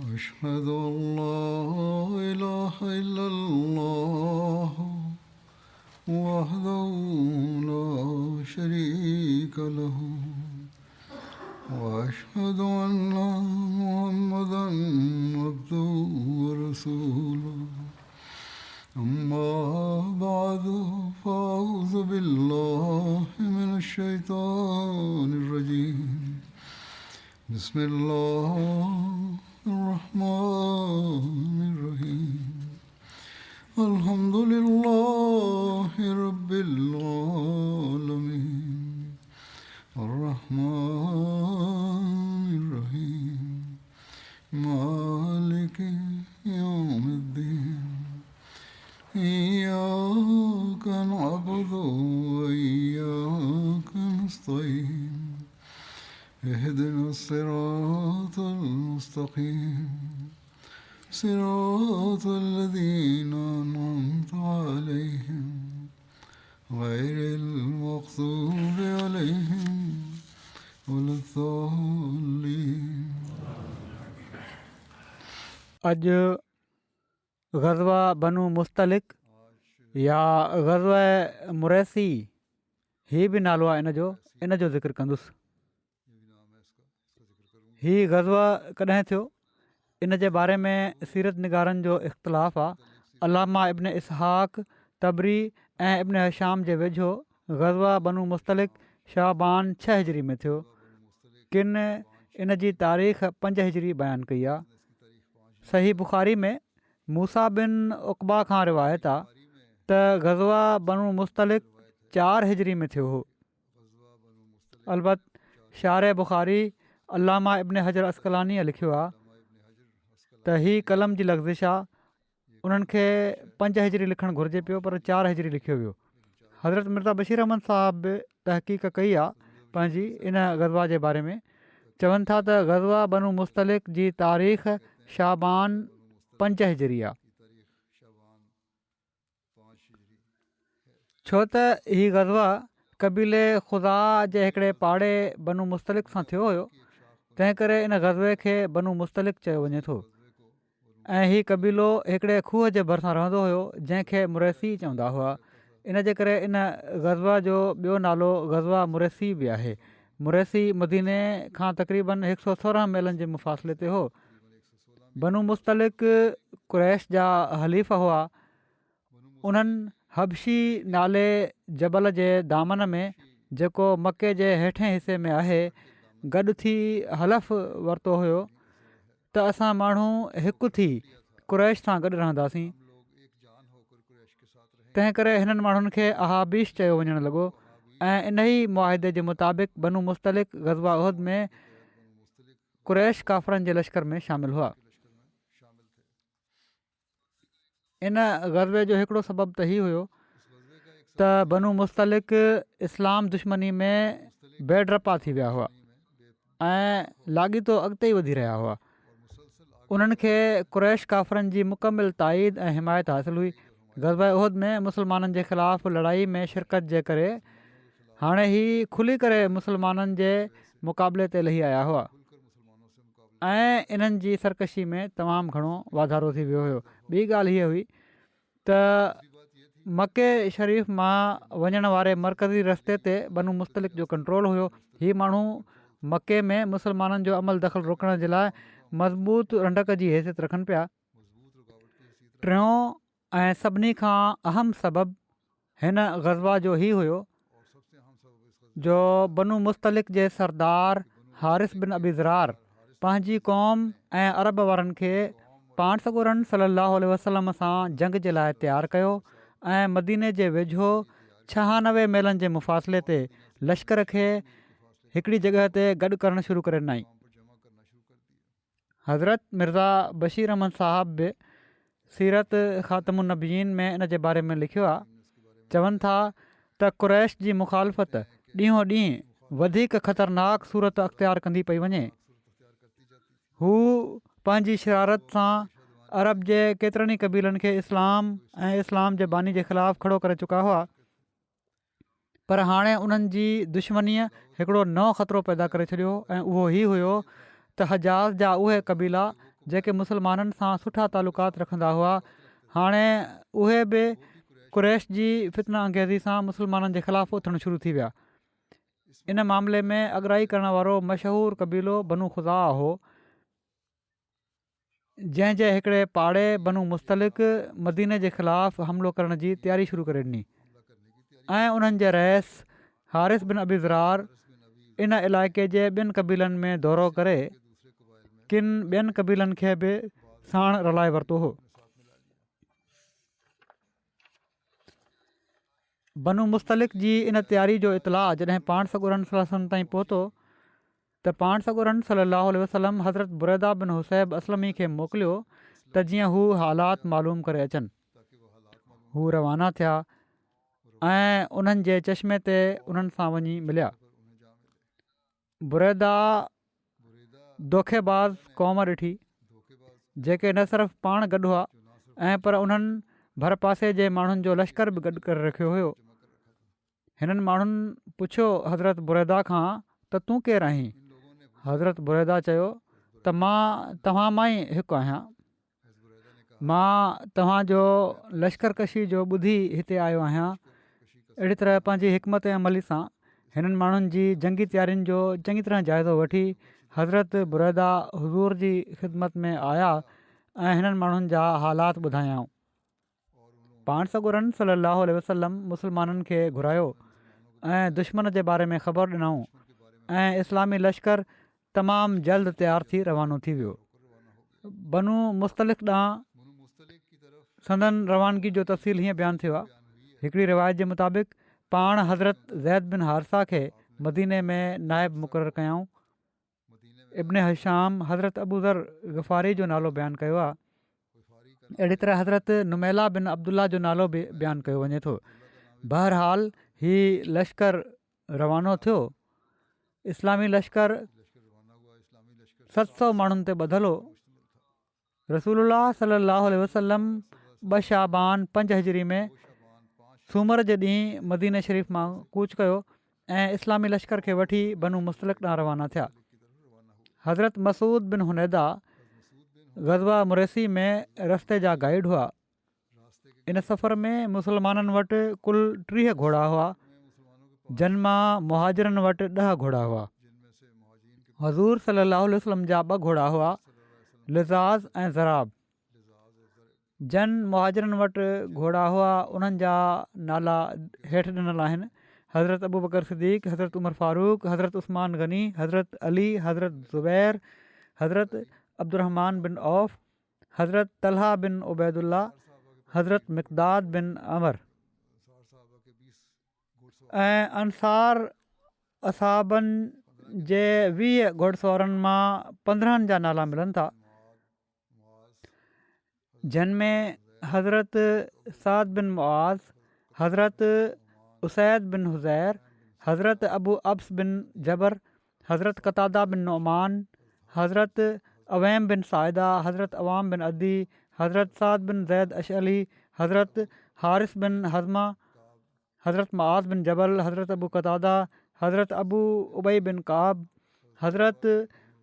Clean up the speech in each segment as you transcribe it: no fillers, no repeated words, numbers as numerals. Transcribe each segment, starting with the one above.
أشهد أن لا إله إلا الله وحده لا شريك له وأشهد أن محمدا عبده ورسوله أما بعد فأعوذ بالله من الشيطان الرجيم بسم الله الرحمن الرحيم الحمد لله رب العالمين الرحمن الرحيم مالك يوم الدين إياك نعبد وإياك نستعين اهدنا الصراط المستقيم صراط الذين أنعمت عليهم غير المغضوب عليهم ولا الضالين. अॼु ग़ज़वा बनू मुस्तलिक या ग़ज़वा मुरैसी ही बि नालो आहे इन जो ज़िक्र कंदुसि. हीउ ग़ज़वा कॾहिं थियो इन जे बारे में सीरत निगारनि जो इख़्तिलाफ़ु आहे. अलामा इब्न इसहाक़ तबरी ऐं इब्न हशाम जे वेझो ग़ज़वा बनू मुस्तलिक शाबान 6 हिजरी में थियो. किन इन जी तारीख़ 5 हिजरी बयानु कई आहे. सही बुख़ारी में मूसा बिन उक़बा खां रिवायत आहे त ग़ज़वा बनू मुस्तलिक 4 हिजरी में थियो हो. अलबत शारे बुख़ारी अलामा इब्न हजर अस्क़लानीअ लिखियो आहे त हीअ कलम जी लग़्ज़िश आहे. उन्हनि खे 5 हिजरी लिखणु घुरिजे पियो पर 4 हिजरी लिखियो वियो. हज़रत मिर्ज़ा बशीर अहमद साहिब बि तहक़ीक़ कई आहे पंहिंजी इन ग़ज़वा जे बारे में. चवनि था त ग़ज़वा बनू मुस्तलिक जी तारीख़ शाबान 5 हिजरी आहे. छो त हीउ ग़ज़वा क़बीले ख़ुदा जे हिकिड़े पाड़े बनू मुस्तलिक सां थियो हुयो. तंहिं करे इन ग़ज़वे खे बनू मुस्तलिक चयो वञे थो. ऐं हीउ क़बीलो हिकिड़े खूह जे भरिसां रहंदो हुयो जंहिंखे मुरैसी चवंदा हुआ. इन जे करे इन ग़ज़वा जो ॿियो नालो ग़ज़वा मुरैसी बि आहे. मुरैसी मदीने खां तक़रीबन 116 मीलनि जे मुफ़ासिले ते हो. बनू मुस्तलिक क़ुरैश जा हलीफ़ हुआ. उन्हनि हबशी नाले जबल जे दामन में जेको मके जे हेठें हिसे में आहे गॾु थी हलफ़ वरितो हुयो त असां माण्हू हिकु थी क़ुरैश सां गॾु रहंदासीं. तंहिं करे हिननि माण्हुनि खे अहाबीश चयो वञणु लॻो ऐं इन ई मुआहिदे जे मुताबिक़ बनू मुस्तलिक ग़ज़वा उहद में क़ुरैश काफ़रनि जे लश्कर में शामिल हुआ. इन ग़ज़वे जो हिकिड़ो सबबु त हीउ हुयो त बनू मुस्तलिक इस्लाम दुश्मनी में बेडरपा थी विया हुआ ऐं लाॻीतो अॻिते ई वधी रहिया हुआ. उन्हनि खे क़ुरैश काफ़रनि जी मुकमिल ताईद ऐं हिमायत हासिलु हुई. ग़ज़वा उहद में मुसलमाननि जे ख़िलाफ़ु लड़ाई में शिरकत जे करे हाणे ही खुली करे मुसलमाननि जे मुक़ाबले ते लही आया हुआ ऐं इन्हनि जी सरकशी में तमामु घणो वाधारो थी वियो हुयो. ॿी ॻाल्हि हीअ हुई त मके शरीफ़ मां वञण वारे मरकज़ी रस्ते ते बनू मुस्तलिक जो कंट्रोल हुयो. हीअ माण्हू मके में मुसलमाननि जो अमल दख़ल रोकण जे लाइ मज़बूत रंडक जी हैसियत रखनि पिया. टियों ऐं सभिनी खां अहम सबबु हिन ग़ज़वा जो ही हुयो जो बनू मुस्तलिक जे सरदार हारिस बिन अबी ज़रार पंहिंजी क़ौम ऐं अरब वारनि खे पाण सॻोरन सल्लल्लाहु अलैहि वसल्लम सां जंग जे लाइ तयारु कयो ऐं मदीने जे वेझो 96 मीलनि जे मुफ़ासिले ते लश्कर खे हिकिड़ी जॻह ते गॾु करणु शुरू करे ॾिनई. हज़रत मिर्ज़ा बशीर अहमद साहिब बि सीरत ख़ातमुन नबीयीन में इन जे बारे में लिखियो आहे. चवनि था त क़ुरैश जी मुखालफ़त ॾींहों ॾींहुं वधीक ख़तरनाक सूरत अख़्तियार कंदी पई वञे. हू पंहिंजी शरारत सां अरब जे केतिरनि ई क़बीलनि खे इस्लाम ऐं इस्लाम जे बानी जे ख़िलाफ़ु खड़ो करे चुका हुआ. पर हाणे उन्हनि जी दुश्मनीअ हिकिड़ो नओं ख़तरो पैदा करे छॾियो ऐं उहो ई हुयो त हजाज़ जा उहे क़बीला जेके मुस्लमाननि सां सुठा तालुकात रखंदा हुआ, हाणे उहे बि कुरैश जी फितना अंगेज़ी सां मुस्लमाननि जे ख़िलाफ़ु उथणु शुरू थी विया। इन मामले में अॻराई करण वारो मशहूरु क़बीलो बनु ख़ुज़ा हो, जंहिंजे हिकिड़े पाड़े बनु मुस्तलिक़ मदीने जे ख़िलाफ़ु हमिलो करण जी तयारी शुरू करे ॾिनी ऐं उन्हनि जे रहिस हारिस बिन अबी ज़रार इन इलाइक़े जे ॿियनि क़बीलनि में दौरो करे किन ॿियनि क़बीलनि खे बि साण रलाए वरितो हो। बनु मुस्तलिक़ जी इन तयारी जो इतलाउ जॾहिं पाण सॻुरनि सलम ताईं पहुतो त पाण सॻुरनि सलाहु वसलम हज़रत बुरैदा बिन हुसैब असलमी खे मोकिलियो त जीअं हू हालात मालूम करे अचनि। हू रवाना थिया ऐं उन्हनि जे चश्मे ते उन्हनि सां वञी मिलिया। बुरैदा दोखेबाज़ क़ौम ॾिठी जेके न सिर्फ़ु पाण गॾु हुआ ऐं पर उन्हनि भर पासे जे माण्हुनि जो लश्कर बि गॾु करे रखियो हुयो। हिननि माण्हुनि पुछियो हज़रत बुरैदा खां त तूं केरु आहीं? हज़रत बुरैदा चयो त मां तव्हां मां ई हिकु आहियां। मां तव्हांजो लश्करकशी जो ॿुधी हिते आयो आहियां। अहिड़ी तरह पंहिंजी हिकमत अमली सां हिननि माण्हुनि जी जंगी तयारियुनि जो चङी तरह जाइज़ो वठी हज़रत बुरैदा हुज़ूर जी ख़िदमत में आया ऐं हिननि माण्हुनि जा हालात ॿुधायाऊं। पाण सॻुरनि सलाहु वसलम मुस्लमाननि खे घुरायो ऐं दुश्मन जे बारे में ख़बर ॾिनऊं ऐं इस्लामी लश्कर तमामु जल्द तयारु थी रवानो थी वियो। बनु मुस्तलिक़ ॾांहुं संदन रवानगी जो तफ़सील हीअं बयानु थियो आहे। हिकिड़ी रिवायत जे मुताबिक़ पाण हज़रत ज़ैद बिन हारिसा खे मदीने में नाइब मुक़ररु कयऊं। इब्न हिशाम हज़रत अबूज़र ग़फ़ारी जो नालो बयानु कयो आहे। अहिड़ी तरह हज़रत नुमैला बिन अब्दुल्ला जो नालो बि बयानु कयो वञे थो। बहरहाल हीउ लश्कर रवानो थियो। इस्लामी लश्कर 700 माण्हुनि ते ॿधल हो। रसूलुल्लाह सलाहु वसलम 2 शाबान 5 हिजरी में सूमर जे ॾींहुं मदीने शरीफ़ मां कूच कयो ऐं इस्लामी लश्कर खे वठी बनु मुस्तलिक़ ॾांहुं रवाना थिया। हज़रत मसूद बिन हुनैदा ग़ज़वा मुरेसी में रस्ते जा गाइड हुआ। इन सफ़र में मुस्लमाननि वटि कुल 30 घोड़ा हुआ, जिन मां मुहाजिरनि वटि 10 घोड़ा हुआ। हज़ूर सलाहु वसलम जा 2 घोड़ा हुआ, लिज़ाज़ ऐं ज़राब। जन मुहाजिरनि वटि घोड़ा हुआ उन्हनि जा नाला हेठि ॾिनल आहिनि: हज़रत अबू बकर सिद्दीक़, हज़रत उमर फारूक, हज़रत उस्मान गनी, हज़रत अली, हज़रत ज़ुबैर, हज़रत अब्दुर्रहमान बिन औफ़, हज़रत तलहा बिन उबैदुल्ला, हज़रत मिक़दाद बिन अमर। ऐं अंसार असहाबनि जे 20 घुड़सवारनि मां 15 जा नाला मिलनि था, जिन में हज़रत साद बिन मुआज़, हज़रत उसैद बिन हुज़ैर, हज़रत अबू अब्स बिन जबर, हज़रत कतादा बिन नौमान, हज़रत अवैम बिन साइदा, हज़रत अवाम बिन अदी, हज़रत साद बिन ज़ैद अशअली, हज़रत हारिस बिन हज़मा, हज़रत मुआज़ बिन जबल, हज़रत अबू कतादा, हज़रत अबू उबई बिन काब, हज़रत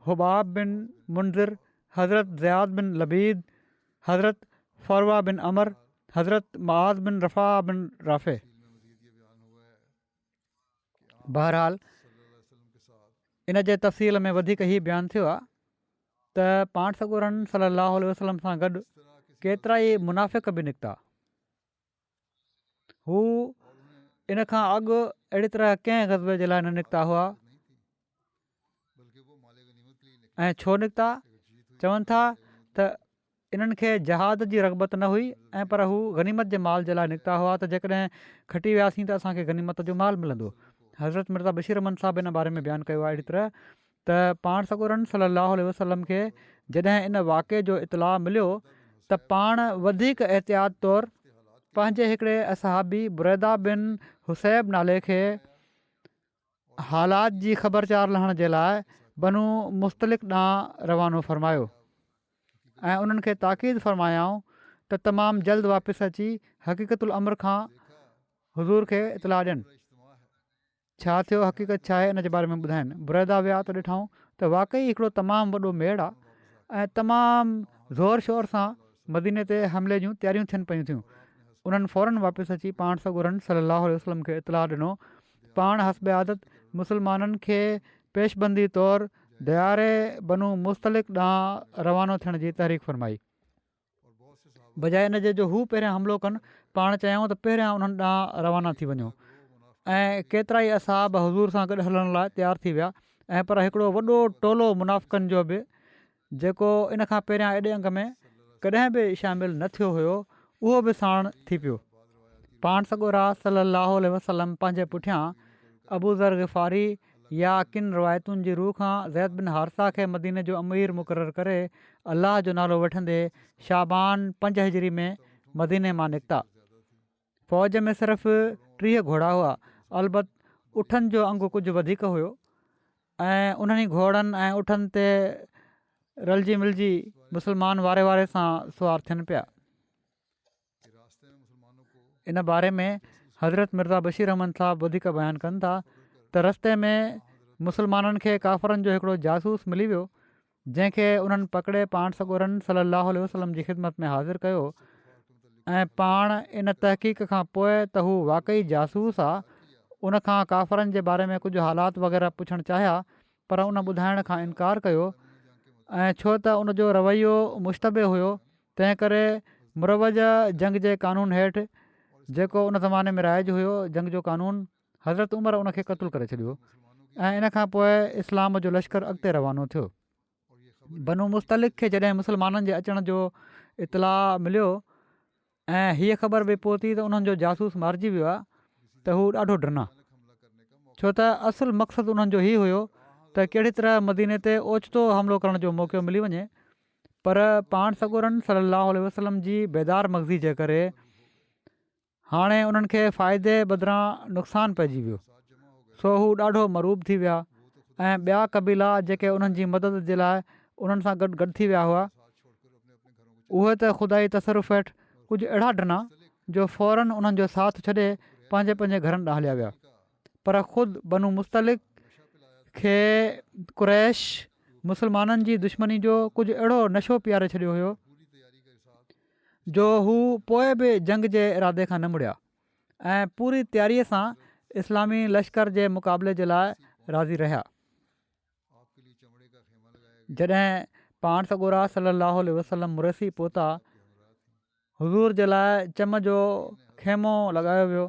हुबाब बिन मुंज़िर, हज़रत ज़ियाद बिन लबीद, हज़रत फ़रवा बिन अमर, हज़रत मुआज़ बिन रफ़ा बिन राफ़े। बहरहाल इन जे तफ़सील में वधीक ई बयानु थियो आहे त पाण सॻुरनि सलाहु वसलम सां गॾु केतिरा ई मुनाफ़िक़ बि निकिता। हू इन खां अॻु अहिड़ी तरह कंहिं ग़ज़बे जे लाइ न निकिता हुआ। ऐं छो निकिता? चवनि था त इन्हनि खे जहाद जी रग़बत न हुई ऐं पर हू गनीमत जे माल जे लाइ निकिता हुआ त जेकॾहिं खटी वियासीं त असांखे गनीमत जो माल मिलंदो। हज़रत मिर्ज़ा बशीर अहमद साहिब इन बारे में बयानु कयो आहे अहिड़ी तरह त पाण सॻुरनि सलाहु वसलम खे जॾहिं इन वाक़े जो इतलाउ मिलियो त पाण वधीक एहतियात तौरु पंहिंजे हिकिड़े असहाबी बुरैदा बिन हुसैब नाले खे हालात जी ख़बरचार लहण जे लाइ बनु मुस्तलिक़ ॾांहुं रवानो फ़रमायो ऐं उन्हनि खे ताक़ीद फ़रमायाऊं त तमामु जल्द वापसि अची हक़ीक़तुल अमर खां हुज़ूर खे इतलाउ ॾियनि। छा थियो, हक़ीक़त छा आहे, इन जे बारे में ॿुधाइनि। बुरैदा विया त ॾिठऊं त वाक़ई हिकिड़ो तमामु वॾो मेड़ आहे ऐं तमामु ज़ोर शोर सां मदीने ते हमले जूं तयारियूं थियनि पियूं थियूं। उन्हनि फ़ौरन वापसि अची पाण सॻोरनि सलाहु वसलम खे इतलाह ॾिनो। पाण हस्ब आदत मुस्लमाननि खे पेशबंदी तौरु दयारे बनू मुस्तलिक़ ॾांहुं रवानो थियण जी तहरीक फ़रमाई। बजाए इन जे जो हू पहिरियां हमिलो कनि, पाण चयऊं त पहिरियां उन्हनि ॾांहुं रवाना थी वञो। ऐं केतिरा ई असाब हज़ूर सां गॾु हलण लाइ तयारु थी विया। ऐं पर हिकिड़ो वॾो टोलो मुनाफ़िक़नि जो बि, जेको इन खां पहिरियां एॾे अंग में कॾहिं बि शामिलु न थियो हुयो, उहो बि साण थी पियो। पाण सॻोरा सलाहु वसलम पंहिंजे पुठियां अबू ज़र ग़िफ़ारी या किन रिवायतुनि जी रूह खां ज़ैद बिन हारिसा खे मदीने जो अमीर मुक़ररु करे अलाह जो नालो वठंदे शाबान 5 हिजरी में मदीने मां निकिता। फ़ौज में सिर्फ़ु 30 घोड़ा हुआ। अलबत उठनि जो अंगु कुझु वधीक हुयो ऐं उन्हनि घोड़नि ऐं उठनि ते रलिजी मिलिजी मुस्लमान वारे वारे सां सुवार थियनि पिया। इन बारे में हज़रत मिर्ज़ा बशीर अहमद साहब वधीक बयानु कनि था त रस्ते में मुस्लमाननि खे काफ़रनि जो हिकिड़ो जासूस मिली वियो, जंहिंखे उन्हनि पकिड़े पाण सॻोरनि सलाहु वसलम जी ख़िदमत में हाज़िर कयो। ऐं पाण इन तहक़ीक़ खां पोइ त हू वाक़ई जासूस आहे, उनखां काफ़रनि जे बारे में कुझु हालात वग़ैरह पुछणु चाहिया, पर उन ॿुधाइण खां इनकार कयो। ऐं छो त उनजो रवैयो मुश्तबे हुयो, तंहिं करे मुरवज जंग जे क़ानून हेठि, जेको उन ज़माने में राइज हुयो, जंग जो क़ानून, हज़रत उमर उनखे क़तलु करे छॾियो। ऐं इन खां पोइ इस्लाम जो लश्कर अॻिते रवानो थियो। बनू मुस्तलिक़ खे जॾहिं मुस्लमाननि जे अचण जो इतलाउ मिलियो ऐं हीअ ख़बर बि पहुती त उन्हनि जो जासूस मारिजी वियो आहे, त हू ॾाढो ड्रिना, छो त असुलु मक़सदु उन्हनि जो हीउ हुयो त कहिड़ी तरह मदीने ते ओचितो हमिलो करण जो मौक़ो मिली वञे। पर पाण सॻोरनि सलाहु वसलम जी बेदार मग़ज़ी जे करे हाणे उन्हनि खे फ़ाइदे बदिरां नुक़सानु पइजी वियो। सो हू ॾाढो मरूब थी विया ऐं ॿिया क़बीला जेके उन्हनि जी मदद जे लाइ उन्हनि सां गॾु थी विया हुआ, उहे त ख़ुदाई तसरुफ़ हेठि कुझु अहिड़ा ॾिना जो फ़ौरन उन्हनि जो साथ छॾे पंहिंजे पंहिंजे घरनि ॾांहुं हलिया विया। पर ख़ुदि बनू मुस्तलिक़ खे कुरैश मुस्लमाननि जी दुश्मनी जो कुझु अहिड़ो नशो पीआरे छॾियो हुयो जो हू पोइ बि जंग जे इरादे खां न मुड़िया ऐं पूरी तयारीअ सां इस्लामी लश्कर जे मुक़ाबले जे लाइ राज़ी रहिया। जॾहिं पाण सॻोरा सलाहु वसलम मुरसी पहुता, हुज़ूर जे लाइ चम जो खेमो लॻायो वियो।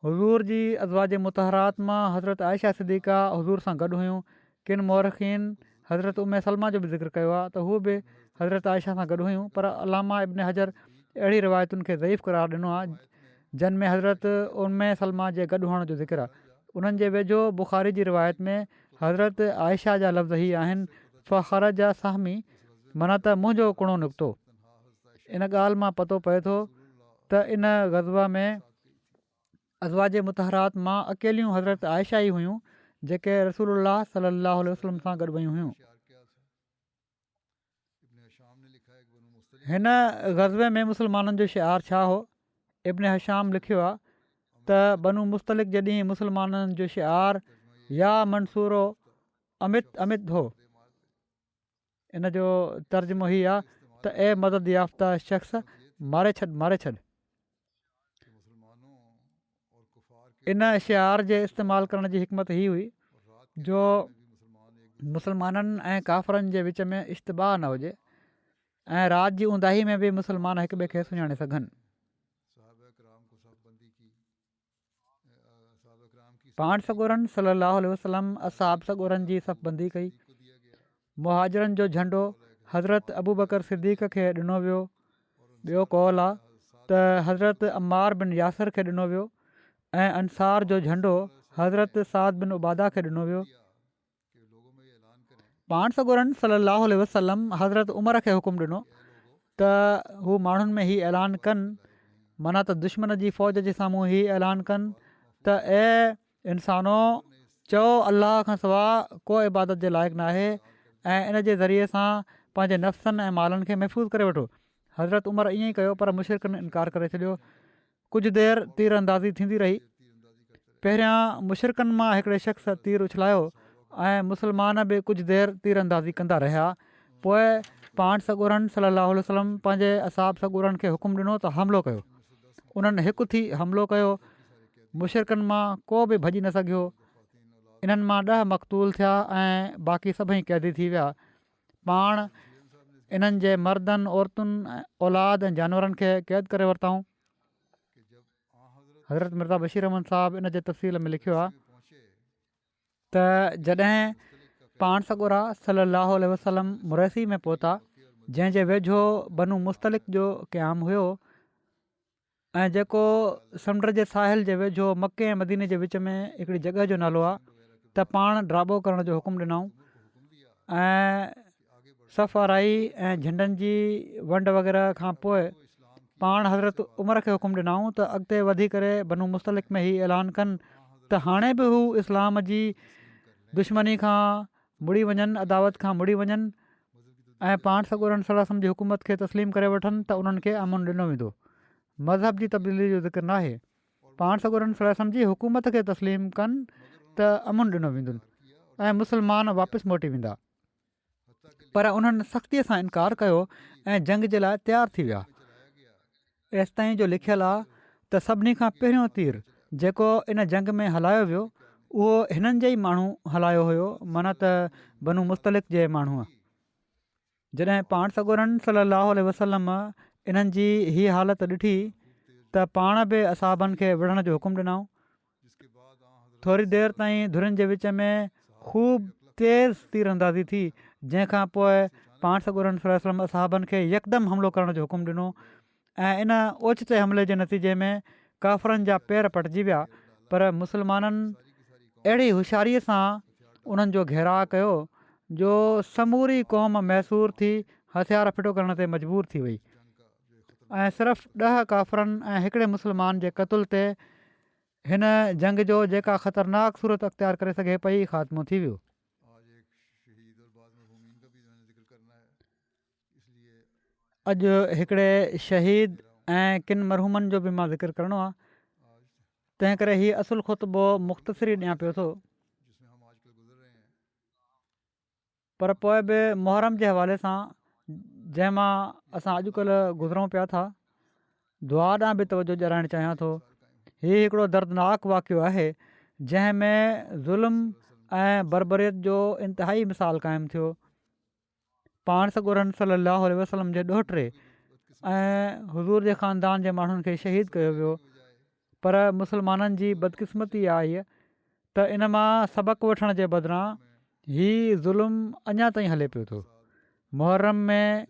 हुज़ूर जी अज़वाज मुतहरात मां हज़रत आयशा सिद्दीक़ा हुज़ूर सां गॾु हुयूं। किन मौरख़ीन हज़रत उम्मे सलमा जो बि ज़िक्र कयो आहे त हू बि हज़रत आयशा सां गॾु हुयूं, पर अलामा इब्न हजर अहिड़ी रिवायतुनि खे ज़ईफ़ करार ॾिनो आहे जिन में हज़रत उम्मे सलमा जे गॾु हुअण जो ज़िक्र आहे। उन्हनि जे वेझो बुख़ारी जी रिवायत में हज़रत आयशा जा लफ़्ज़ ई आहिनि, फ़ख़र जा सहमी, माना त मुंहिंजो कुणो निकितो। इन ॻाल्हि मां पतो पए थो त इन ग़ज़वा में अज़वाज मुतहरात मां अकेलियूं हज़रत आयशा ई हुयूं जेके रसूलुल्लाह सलाहु वसलम सां गॾु वयूं हुयूं। हिन ग़ज़वे में मुस्लमाननि जो शिआर छा हो? इब्न हशाम लिखियो आहे त बनू मुस्तलिक़ जॾहिं मुस्लमाननि जो शिआर या मंसूरो अमित अमित हो, इन जो तर्जुमो हीअ आहे त ए मदद याफ़्ता शख़्स, मारे छॾ मारे छॾ। इन शिआर जे इस्तेमालु करण जी हिकमत हीअ हुई जो मुस्लमाननि ऐं काफ़रनि जे विच में इश्तिबाह न हुजे ऐं राति जी ऊंदाही में बि मुस्लमान हिक ॿिए खे सुञाणे सघनि। पाण सॻोरनि सलाहु वसलम असाब सॻोरनि जी सफ़बंदी कई। मुहाजिरनि जो झंडो हज़रत अबू बकर सिद्दीक़ खे ॾिनो वियो। ॿियो कौल आहे त हज़रत अम्मार बिन यासिर खे ॾिनो वियो ऐं अंसार जो झंडो हज़रत साद बिन उबादा खे ॾिनो वियो। पाण सॻोरनि सलाहु वसलम हज़रत उमर खे हुकुम ॾिनो त हू माण्हुनि में हीउ ऐलान कनि, माना त दुश्मन जी फ़ौज जे साम्हूं हीउ ऐलान कनि त ए इंसानो, चओ अलाह खां सवाइ को इबादत जे लाइक़ु न आहे ऐं इन जे ज़रिए सां पंहिंजे नफ़्सनि ऐं मालनि खे महफ़ूज़ करे वठो। हज़रत उमर ईअं ई कयो, पर मुशरिकनि इनकार करे छॾियो। कुझु देरि तीर अंदाज़ी थींदी रही। पहिरियां मुशरिकनि मां हिकिड़े शख़्स तीर उछलायो ऐं मुस्लमान बि कुझु देरि तीर अंदाज़ी कंदा रहिया पोइ पाण सॻोरनि सलाहु वसलम पंहिंजे असाब सॻोरनि खे हुकुम ॾिनो त हमिलो कयो। उन्हनि हिकु थी हमिलो कयो। मुशरिकनि मां को बि भॼी न सघियो। इन्हनि मां 10 मक़तूल थिया ऐं बाक़ी सभई क़ैदी थी विया। पाण इन्हनि जे मर्दनि औरतुनि औलाद ऐं जानवरनि खे क़ैद करे वरितऊं। हज़रत मिर्ज़ा बशीर अहमद साहिबु इन जे तफ़सील में लिखियो आहे त जॾहिं पाण सॻोरा सलाहु वसलम मुरैसी में पहुता, जंहिंजे वेझो बनू मुस्तलिक़ जो क़याम हुयो ऐं जेको समुंड जे साहिल जे वेझो मके ऐं मदीने जे विच में हिकिड़ी जॻह जो नालो आहे, त पाण ड्राबो करण जो हुकुम ॾिनऊं ऐं सफ़ाराई ऐं झंडनि जी वंड वग़ैरह खां पोइ पाण हज़रत उमर खे हुकुम ॾिनऊं त अॻिते वधी करे बनू मुस्तलिक़ में हीउ ऐलान कनि त हाणे बि हू इस्लाम जी दुश्मनी खां मुड़ी वञनि, अदावत खां मुड़ी वञनि ऐं पाण सॻोरनि सलाह जी हुकूमत खे तस्लीम करे वठनि त उन्हनि खे अमन ॾिनो वेंदो। मज़हब जी तब्दीली जो ज़िक्र नाहे। पाण सॻोरनि सलाह जी हुकूमत खे तस्लीम कनि त अमन ॾिनो वेंदुनि ऐं मुस्लमान वापसि मोटी वेंदा। पर उन्हनि सख़्तीअ सां इनकार कयो ऐं जंग जे लाइ तयारु थी विया। एसि ताईं जो लिखियलु आहे त सभिनी खां पहिरियों तीर जेको इन जंग में हलायो वियो उहो हिननि जे ई माण्हू हलायो हुयो, माना त बनू मुस्तलिक़ जे माण्हूअ। जॾहिं पाण सॻोरनि सलाहु वसलम इन्हनि जी हीअ हालति ॾिठी त पाण बि असाबनि खे विढ़ण जो हुकुम ॾिनऊं। थोरी देरि ताईं धुरनि जे विच में ख़ूब तेज़ तीर अंदाज़ी थी, जंहिंखां पोइ पाण सॻोरनि वसलम असाबनि खे यकदमि हमिलो करण जो हुकुम ॾिनो ऐं इन ओचिते हमले जे नतीजे में काफ़रनि जा पेर पटिजी विया। पर मुस्लमाननि अहिड़ी होशियारीअ सां उन्हनि जो घेराव कयो जो समूरी क़ौम मैसूर थी हथियार फिटो करण ते मजबूर थी वई ऐं सिर्फ़ु 10 काफ़रनि ऐं हिकिड़े मुस्लमान जे क़तल ते हिन जंग जो जेका ख़तरनाक सूरत अख़्तियार करे सघे पई ख़ात्मो थी वियो। अॼु हिकिड़े शहीद ऐं किन मरहूमनि जो बि मां ज़िक्र करिणो आहे, तंहिं करे हीउ असुलु ख़ुतबो मुख़्तसिरी ॾियां पियो थो। पर पोइ बि मुहर्रम जे हवाले सां जंहिंमां असां अॼुकल्ह गुज़रूं पिया था, दुआ ॾांहुं बि तवजो ॾियारणु चाहियां थो। हीउ हिकिड़ो दर्दनाक वाक़ियो आहे जंहिंमें ज़ुल्म ऐं बरबरीत जो इंतिहाई मिसाल क़ाइमु थियो। पाण सॻोरनि सलाहु वसलम जे ॾोहिटे ऐं हुज़ूर जे ख़ानदान जे माण्हुनि खे शहीद कयो वियो। पर मुस्लमाननि जी बदकिस्मती आहे हीअ त इन मां सबक़ु वठण जे बदिरां हीउ ज़ुल्म अञा ताईं हले पियो थो। मुहर्रम में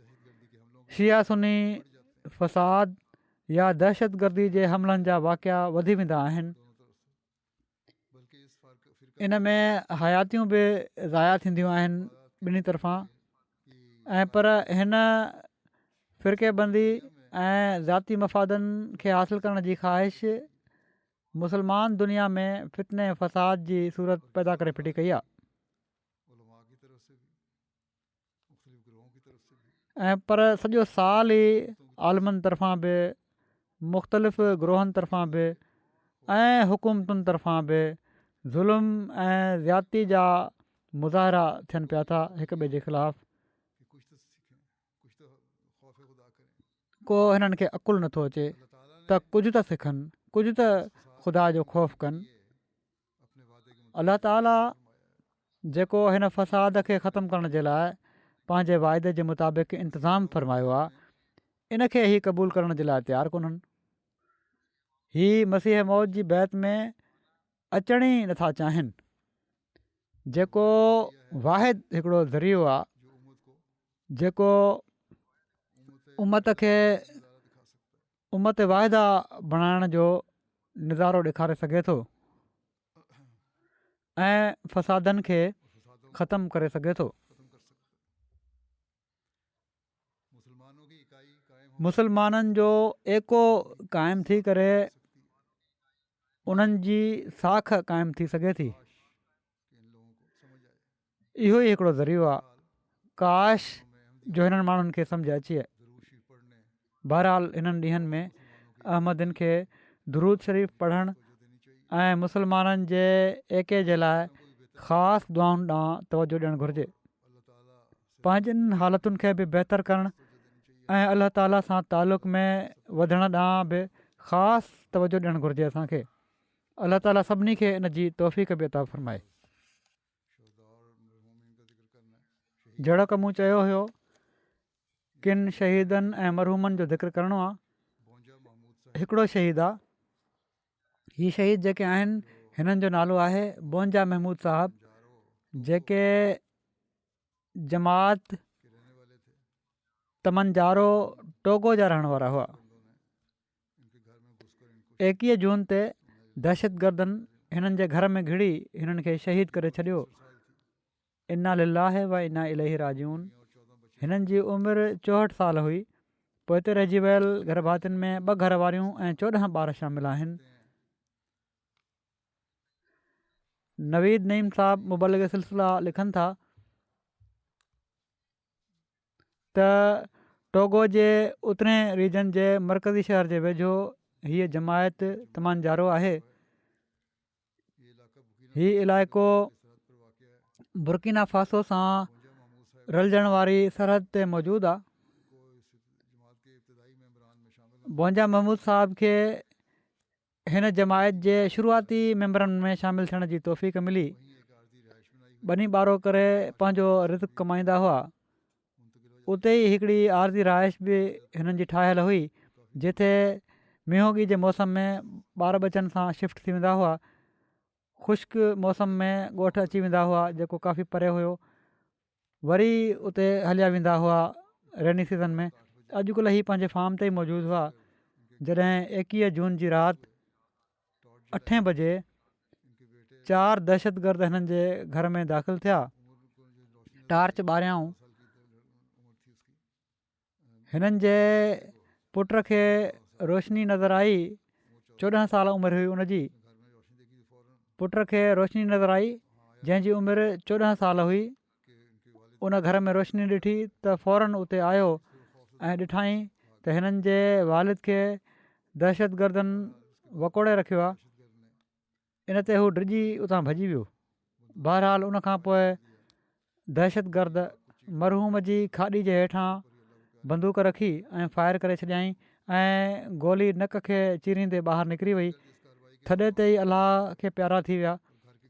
शिया सुनी फ़साद या दहशतगर्दी जे हमलनि जा वाक़िया वधी वेंदा आहिनि। इन में हयातियूं बि ज़ाया थींदियूं आहिनि ॿिन्ही तरफ़ां ऐं पर हिन फ़िरक़ेबंदी ऐं ज़ाती मफ़ादनि खे हासिलु करण जी ख़्वाहिश मुस्लमान दुनिया में फितने फ़साद जी सूरत पैदा करे फिटी कई आहे। ऐं पर सॼो साल ई आलमनि तरफ़ां बि मुख़्तलिफ़ ग्रोहनि तरफ़ां बि ऐं हुकूमतुनि तरफ़ां बि ज़ुल्म ऐं ज़्यादती जा मुज़ाहिरा थियनि पिया था हिक ॿिए जे ख़िलाफ़ु। को हिननि खे अकुलु नथो अचे त कुझु त सिखनि, कुझु त ख़ुदा जो ख़ौफ़ कनि। अलाह ताला जेको हिन फ़साद खे ख़तमु करण जे लाइ पंहिंजे वाइदे जे मुताबिक़ इंतिज़ामु फ़रमायो आहे, इनखे ई क़बूलु करण जे लाइ तयारु कोन्हनि। हीअ मसीह मौत जी बैत में अचण ई नथा चाहिनि, जेको वाहिद हिकिड़ो ज़रियो आहे जेको उमत वाहिदा बणाइण जो नज़ारो ॾेखारे सघे थो ऐं फ़सादनि खे ख़तमु करे सघे थो। मुस्लमाननि जो एको क़ाइमु थी करे उन्हनि जी साख क़ाइमु थी सघे थी। इहो ई हिकिड़ो ज़रियो आहे। काश जो हिननि माण्हुनि खे सम्झ अचे। बहरहाल हिननि ॾींहंनि में अहमदनि खे दुरूद शरीफ़ पढ़णु ऐं मुस्लमाननि जे एके जे लाइ ख़ासि दुआउनि ॾांहुं तवजो ॾियणु घुरिजे। पंहिंजनि हालतुनि खे बि बहितरु करणु ऐं अलाह ताला सां तालुक़ में वधण ॾांहुं बि ख़ासि तवजो ॾियणु घुरिजे असांखे। अलाह ताला सभिनी खे इन जी तौफ़ीक़ बि अता फ़रमाए। जहिड़ो की मूं चयो हुयो किन शहीदनि ऐं मरहूमनि जो ज़िक्र करिणो आहे। हिकिड़ो शहीद आहे, हीअ शहीद जेके आहिनि हिननि जो नालो आहे बोंजा महमूद साहब, जेके जमात तमंजारो टोगो जा रहण वारा हुआ। 21 जून ते दहशतगर्दनि हिननि जे घर में घिड़ी हिननि खे शहीद करे छॾियो। इन्ना लिल्लाहि व इन्ना इलैहि राजिऊन। हिननि जी उमिरि 64 साल हुई। पोइ हिते रहिजी वियल घर भातियुनि में 2 घर वारियूं ऐं 14 ॿार शामिल आहिनि। नवीद नईम साहब मुबलिग सिलसिला लिखनि था त टोगो जे उतरे रीजन जे मरकज़ी शहर जे वेझो हीअ जमायत तमंजारो आहे। हीउ इलाइक़ो बुर्किना फासो सां रलजण वारी सरहद ते मौजूदु आहे। बोंजा महमूद साहब खे हिन जमायत जे शुरूआती मेंबरनि में शामिलु थियण जी तौफ़ीक़ मिली। ॿनी ॿारो करे पंहिंजो रिज़्क़ कमाईंदा हुआ। उते ई हिकिड़ी आरज़ी रहाइश बि हिननि जी ठाहियलु हुई, जिथे मींहोंगी जे मौसम में ॿार बचनि सां शिफ्ट थी वेंदा हुआ। ख़ुश्क मौसम में ॻोठ अची वेंदा हुआ, जेको काफ़ी परे हुयो। वरी उते हलिया वेंदा हुआ रेनी सीज़न में। अॼुकल्ह ही पंहिंजे फार्म ते ई मौजूदु हुआ। जॾहिं 21 जून जी राति 8 बजे 4 दहशतगर्द हिननि जे घर में दाख़िलु थिया, टार्च ॿारियाऊं। हिननि जे पुट खे रोशनी नज़र आई। 14 साल उमिरि हुई उनजी। पुट खे रोशनी नज़र आई जंहिंजी उमिरि 14 साल हुई। उन घर में रोशनी ॾिठी त फ़ौरन उते आयो ऐं ॾिठाई त हिननि जे वालिद खे दहशतगर्दनि वकोड़े रखियो आहे। इन ते हू डिॼी उतां भॼी वियो। बहरहाल उनखां पोइ दहशतगर्द मरहूम जी खाॾी जे हेठां बंदूक रखी ऐं फायर करे छॾियईं ऐं गोली नक खे चीरींदे ॿाहिरि निकिरी वई। थॾे ते ई अलाह खे प्यारा थी विया।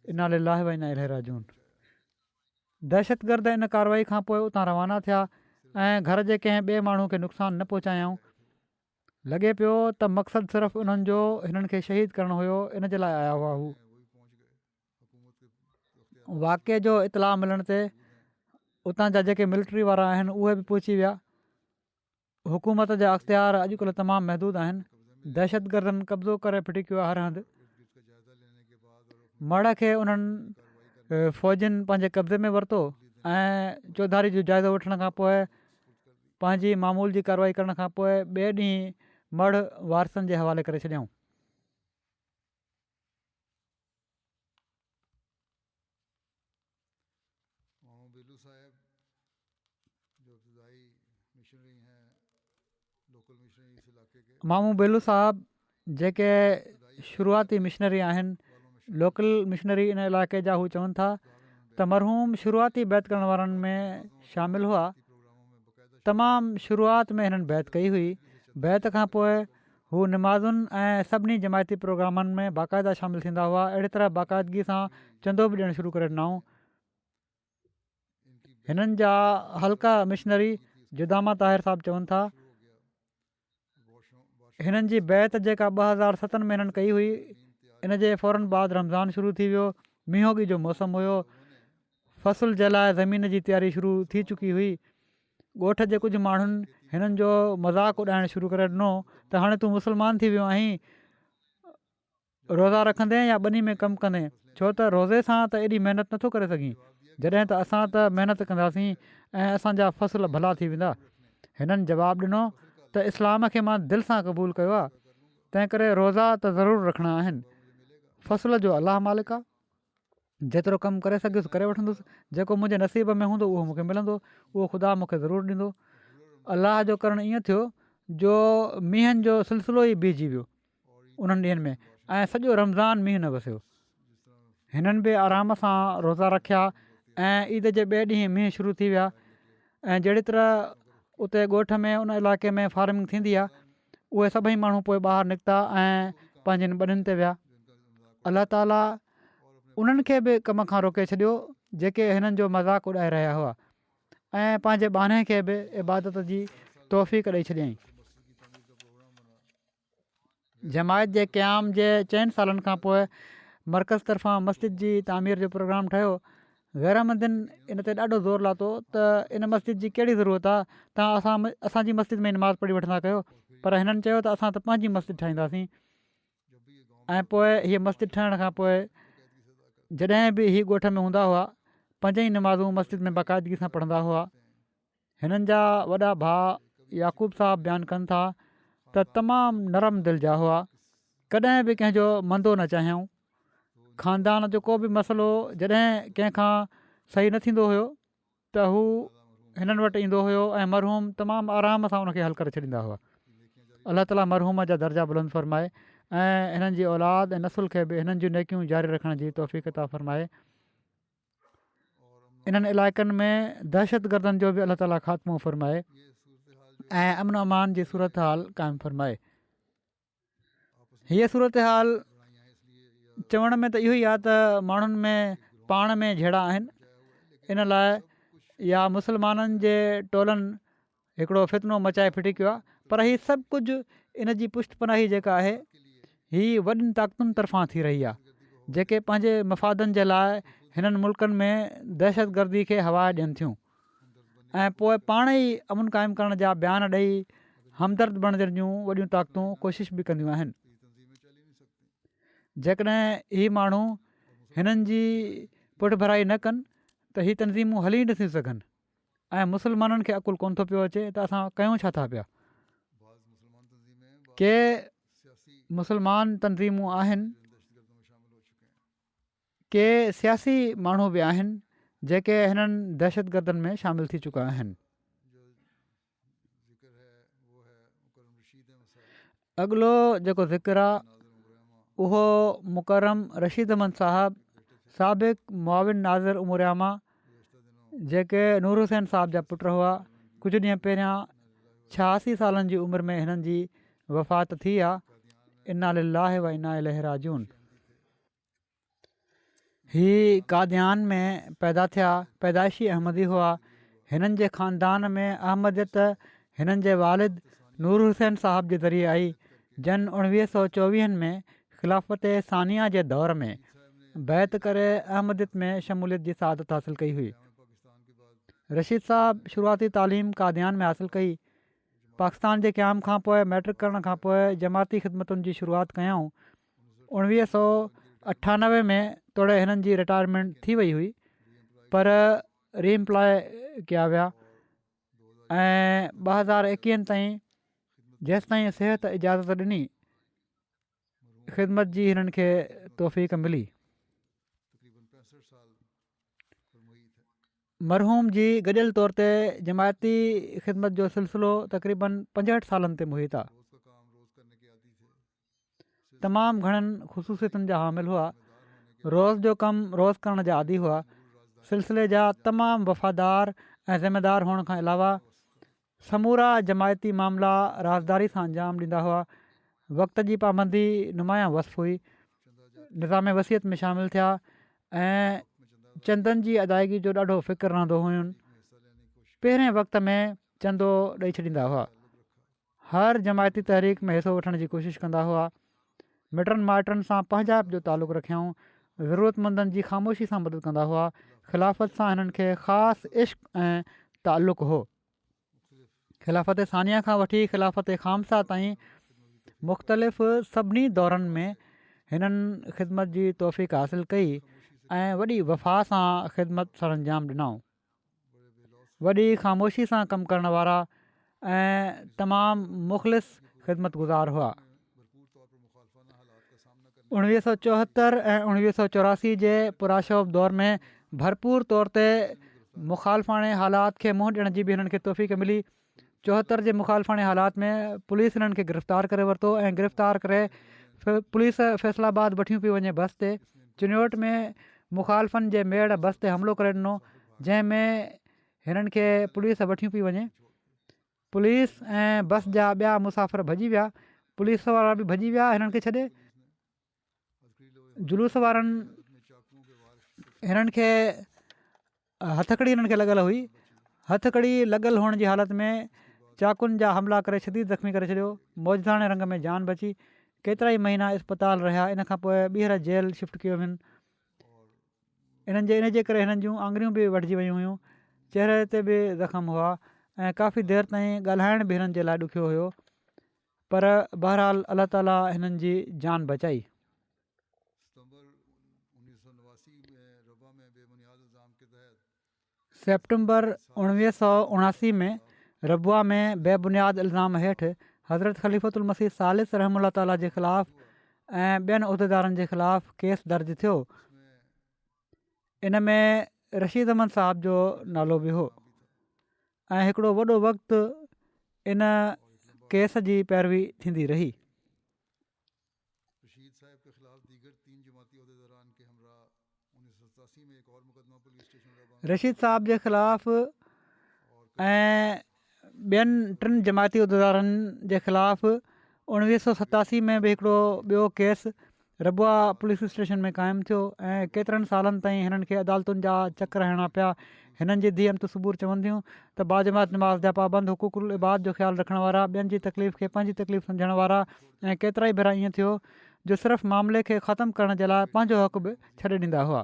इन्ना लिल्लाहि व इन्ना इलैहि राजिऊन। दहशतगर्द इन कार्रवाई खां पोइ उतां रवाना थिया ऐं घर जे कंहिं ॿिए माण्हू खे नुक़सानु न पहुचायऊं। लॻे पियो त मक़सदु सिर्फ़ु उन्हनि जो हिननि खे शहीद करणु हुयो, इन जे लाइ आया हुआ। हू वाक़े जो इतलाह मिलण ते उतां जा जेके मिलिट्री वारा आहिनि उहे बि पहुची विया। हुकूमत जा अख़्तियार अॼुकल्ह तमामु महदूदु आहिनि। दहशतगर्दनि कब्ज़ो करे फिटी कयो आहे हर हंधि। मड़ खे उन्हनि फ़ौजियुनि पंहिंजे कब्ज़े में वरितो ऐं चौधारी जो जाइज़ो वठण खां पोइ पंहिंजी मामूल जी कार्रवाई करण खां पोइ ॿिए ॾींहुं मड़ वारसनि जे हवाले करे छॾियऊं। मामू बेलू साहब जेके शुरूआती मिशनरी आहिनि, लोकल मिशनरी इन इलाइक़े जा, हू चवनि था त मरहूम शुरूआती बैत करण वारनि में शामिलु हुआ। तमामु शुरूआति में हिननि बैत कई हुई। बैत खां पोइ हू नमाज़ुनि ऐं सभिनी जमायती प्रोग्रामनि में बाक़ाइदा शामिलु थींदा हुआ। अहिड़ी तरह बाक़ाइदगी सां चंदो बि ॾियणु शुरू करे ॾिनऊं। हिननि जा हल्का मिशनरी जुदामा ताहिर साहिबु चवनि था हिननि जी बैत जेका 2007 में हिननि कई हुई, इन जे फ़ौरन बाद रमज़ान शुरू थी वियो। मींहोगी जो मौसम हुयो। फ़सुल जे लाइ ज़मीन जी तयारी शुरू थी चुकी हुई। ॻोठ जे कुझु माण्हुनि हिननि जो मज़ाक़ उॾाइणु शुरू करे ॾिनो त हाणे तूं मुस्लमान थी वियो आहीं, रोज़ा रखंदे या ॿनी में कमु कंदे, छो त रोज़े सां त एॾी महिनत नथो करे सघीं, जॾहिं त असां त महिनत कंदासीं ऐं असांजा फ़सुल भला थी वेंदा। हिननि जवाबु ॾिनो त इस्लाम खे मां दिलि सां क़बूलु कयो आहे, तंहिं करे रोज़ा त ज़रूरु रखणा आहिनि। फ़सुल जो अलाह मालिक आहे, जेतिरो कमु करे सघियुसि करे वठंदुसि। जेको मुंहिंजे नसीब में हूंदो उहो मूंखे मिलंदो, उहो ख़ुदा मूंखे ज़रूरु ॾींदो। अलाह जो करणु ईअं थियो जो मींहनि जो सिलसिलो ई बीहजी वियो उन्हनि ॾींहंनि में ऐं सॼो रमज़ान मींहुं न वसियो। हिननि बि आराम सां रोज़ा रखिया ऐं ईद जे ॿिए ॾींहुं मींहुं शुरू थी विया ऐं जहिड़ी तरह उते ॻोठ में उन इलाइक़े में फार्मिंग थींदी आहे, उहे सभई माण्हू पोइ ॿाहिरि निकिता ऐं पंहिंजनि ॿनियुनि ते विया। अलाह ताला उन्हनि खे बि कम खां रोके छॾियो जेके हिननि जो मज़ाक़ उॾाए रहिया हुआ ऐं पंहिंजे बाने खे बि इबादत जी तौफ़ीक़ ॾेई छॾियईं। जमायत जे क़याम जे 4 सालनि खां पोइ मर्कज़ तरफ़ां मस्जिद जी तामीर जो प्रोग्राम ठहियो। गैरमंदियुनि इन ते ॾाढो ज़ोर लाथो त इन मस्जिद जी कहिड़ी ज़रूरत आहे, तव्हां असांजी मस्जिद में नमाज़ पढ़ी वठंदा कयो। पर हिननि चयो त असां त पंहिंजी मस्जिद ठाहींदासीं। ऐं पोइ हीअ मस्जिद ठहण खां पोइ जॾहिं बि हीअ ॻोठ में हूंदा हुआ 5 ई नमाज़ूं मस्जिद में बाक़ाइदगी सां पढ़ंदा हुआ। हिननि जा वॾा भाउ याक़ूब साहब बयानु कनि था त तमामु नरम दिलि जा हुआ, कॾहिं बि कंहिंजो मंदो न चाहियूं। ख़ानदान जो को बि मसइलो जॾहिं कंहिंखां सही न थींदो हुयो त हू हिननि वटि ईंदो हुयो ऐं मरहूम तमामु आराम सां उनखे हल करे छॾींदा हुआ। अलाह ताला मरहूम जा दर्जा बुलंद फ़रमाए ऐं हिननि जी औलाद ऐं नसुल खे बि हिननि जूं नेकियूं जारी रखण जी तौफ़ीक़ अता फ़रमाए। इन्हनि इलाइक़नि में दहशतगर्दनि जो बि अलाह ताला ख़ात्मो फ़रमाए ऐं अमन अमान जी सूरत हाल क़ाइमु फ़रमाए। हीअ सूरत हाल चवण में त इहो ई आहे त माण्हुनि में पाण में जहिड़ा आहिनि, इन लाइ या मुस्लमाननि जे टोलनि हिकिड़ो फितनो मचाए फिटी कयो आहे। पर हीअ सभु कुझु इन जी पुष्टपनाही जेका आहे हीअ वॾियुनि ताक़तुनि तरफ़ां थी रही आहे, जेके पंहिंजे मफ़ादनि जे लाइ हिननि मुल्कनि में दहशतगर्दी खे हवा ॾियनि थियूं ऐं पोइ पाण ई अमुन क़ाइमु करण जा बयान ॾेई हमदर्द बणजण जूं वॾियूं ताक़तूं कोशिशि बि कंदियूं आहिनि। जेकॾहिं हीअ माण्हू हिननि जी पुठि भराई न कनि त हीअ तनज़ीमूं हली नथियूं सघनि ऐं मुस्लमाननि खे अकुलु कोन थो पियो अचे त असां कयूं छा था पिया। के मुस्लमान तनज़ीमूं आहिनि, के सियासी माण्हू बि आहिनि जेके हिननि दहशतगर्दनि में शामिलु थी चुका आहिनि। अॻिलो जेको ज़िक्र आहे उहो मुकरम रशीद अहमद साहब साबिक़ मुआविन नाज़िर उमरियामा जेके नूर हुसैन साहब जा पुट हुआ। कुझु ॾींहं पहिरियां 86 सालनि जी उमिरि में हिननि जी वफ़ात थी आहे। इन्ना लिल्लाहि व इन्ना इलैहि राजिऊन। ही कादियान में पैदा थिया, पैदाइशी अहमदी हुआ। हिननि जे ख़ानदान में अहमदियत हिननि जे वालिद नूर हुसैन साहब जे ज़रिए आई, जन 1924 में ख़िलाफ़त सानिया जे दौर में बैत करे अहमदियत में शमूलियत जी सआदत हासिलु कई हुई। रशीद साहब शुरूआती तालीम कादियान में हासिलु कई। पाकिस्तान जे क़याम खां पोइ मैट्रिक करण खां पोइ जमाती ख़िदमतुनि जी शुरूआति कयऊं। 1998 में तोड़े हिननि जी रिटायरमेंट थी वई हुई, पर रीएम्प्लॉय कया विया ऐं 2021 ताईं जेसिताईं सिहत इजाज़त ॾिनी ख़िदमत जी हिननि खे तौफ़ीक़ मिली। मरहूम जी गॾियल तौर ते जमायती ख़िदमत जो सिलसिलो तक़रीबन 65 सालनि ते मुहित आहे। तमामु घणनि ख़ुसूसियतुनि जा हामिल हुआ। रोज़ जो कमु रोज़ करण जा आदी हुआ। सिलसिले जा तमामु वफ़ादार ऐं ज़िमेदार हुअण खां अलावा समूरा जमायती मामला राज़दारी सां अंजाम ॾींदा हुआ। वक़्त जी पाबंदी नुमाया वसफ़ हुई। निज़ाम वसियत में शामिलु थिया ऐं चंदनि जी अदायगी जो ॾाढो फ़िक्रु रहंदो हुयुनि। पहिरें वक़्त में चंदो ॾेई छॾींदा हुआ। हर जमायती तहरीक में हिसो वठण जी कोशिशि कंदा हुआ। मिटनि माइटनि सां पंहिंजाइप जो तालुक़ु रखियऊं। ज़रूरतमंदनि जी ख़ामोशी सां मदद कंदा हुआ। ख़िलाफ़त सां हिननि खे ख़ासि इश्क़ ऐं तालुक़ु हो। ख़िलाफ़त सानिया खां वठी ख़िलाफ़त ख़ामसा ताईं मुख़्तलिफ़ सभिनी दौरनि में हिननि ख़िदमत जी तौफ़ीक़ हासिलु कई ऐं वॾी वफ़ा सां ख़िदमत सर अंजाम ॾिनऊं। वॾी ख़ामोशी सां कमु करण वारा ऐं तमामु मुख़लिस ख़िदमत गुज़ार हुआ। 1974 ऐं 1984 जे पुराशोब दौर में भरपूर तौर ते मुख़ालफ़ाणे हालात खे मुंहुं ॾियण जी बि हिननि खे तौफ़ीक़ मिली। 74 जे मुख़ालफ़ाणे हालात में पुलिस हिननि खे गिरफ़्तार करे वरितो ऐं गिरफ़्तार करे पुलिस फ़ैसलाबाद वठियूं पई वञे बस ते। चिन्योट में मुख़ालफ़नि जे मेड़ बस ते हमिलो करे ॾिनो, जंहिंमें हिननि खे पुलिस वठी पई वञे। पुलिस ऐं बस जा ॿिया मुसाफ़िर भॼी विया, पुलिस वारा बि भॼी विया हिननि खे छॾे। जुलूस वारनि हिननि खे हथकड़ी हिननि खे लॻल हुई। हथकड़ी लॻल हुअण जी हालत में चाकुनि जा हमला करे शदीद ज़ख़्मी करे छॾियो। मौजदाने रंग में जान बची। केतिरा ई महीना इस्पताल रहिया। इन खां पोइ ॿीहर जेल शिफ्ट कयो हुअनि। इन जे करे हिननि जूं आङुरियूं बि वढिजी वियूं हुयूं, चहिरे ते बि ज़ख़्म हुआ ऐं काफ़ी देरि ताईं ॻाल्हाइण बि हिननि जे लाइ ॾुखियो हुयो। पर बहरहाल अलाह ताला हिननि जी जान बचाई। सेप्टेंबर 1979 में रबुआ में बेबुनियाद इल्ज़ाम हेठि हज़रत ख़लीफ़तुल मसीह सालिस रहमतुल्लाह ताला जे ख़िलाफ़ु ऐं ॿियनि उहिदेदारनि जे ख़िलाफ़ु केस दर्ज थियो। इन में रशीद अहमद साहब जो नालो बि हो ऐं हिकिड़ो वॾो वक़्तु इन केस जी पैरवी थींदी रही। रशीद साहब जे ख़िलाफ़ु ऐं ॿियनि 3 जमायती उहिदेदारनि जे ख़िलाफ़ु 1987 में बि हिकिड़ो ॿियो केस रबुआ पुलिस स्टेशन में क़ाइमु थियो ऐं केतिरनि सालनि ताईं हिननि खे अदालतुनि जा चकर हणणा पिया। हिननि जी धीअ अमत सबूर चवंदियूं त बाजमात नमाज़ जा पाबंद, हुकूकुल इबाद जो ख़्यालु रखण वारा, ॿियनि जी तकलीफ़ खे पंहिंजी तकलीफ़ सम्झण वारा ऐं केतिरा ई भेरा ईअं थियो जो सिर्फ़ु मामले खे ख़तमु करण जे लाइ पंहिंजो हक़ बि छॾे ॾींदा हुआ।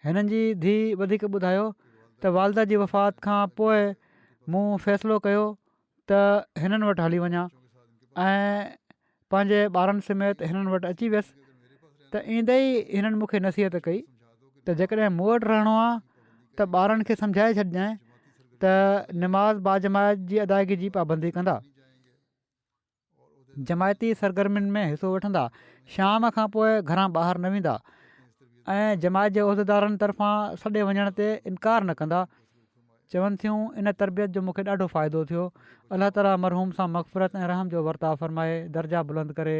हिननि जी धीउ वधीक ॿुधायो त वालदा जी वफ़ात खां पोइ मूं फ़ैसिलो कयो त हिननि वटि हली वञा ऐं पंहिंजे ॿारनि समेत हिननि वटि अची वियसि। त ईंदे ई हिननि मूंखे नसीहत कई त जेकॾहिं मूं वटि रहणो आहे त ॿारनि खे सम्झाए छॾिजांइ त निमाज़ बाजमायत जी अदायगी जी पाबंदी कंदा, जमायती सरगर्मियुनि में हिसो वठंदा, शाम खां पोइ घरां ॿाहिरि न वेंदा ऐं जमायत जे उहिदेदारनि तरफ़ां सॾे वञण ते इनकार न कंदा। चवनि थियूं इन तरबियत जो मूंखे ॾाढो फ़ाइदो थियो। अलाह ताला मरहूम सां मग़फ़िरत ऐं रहम जो वर्ताव फ़रमाए, दर्जा बुलंद करे,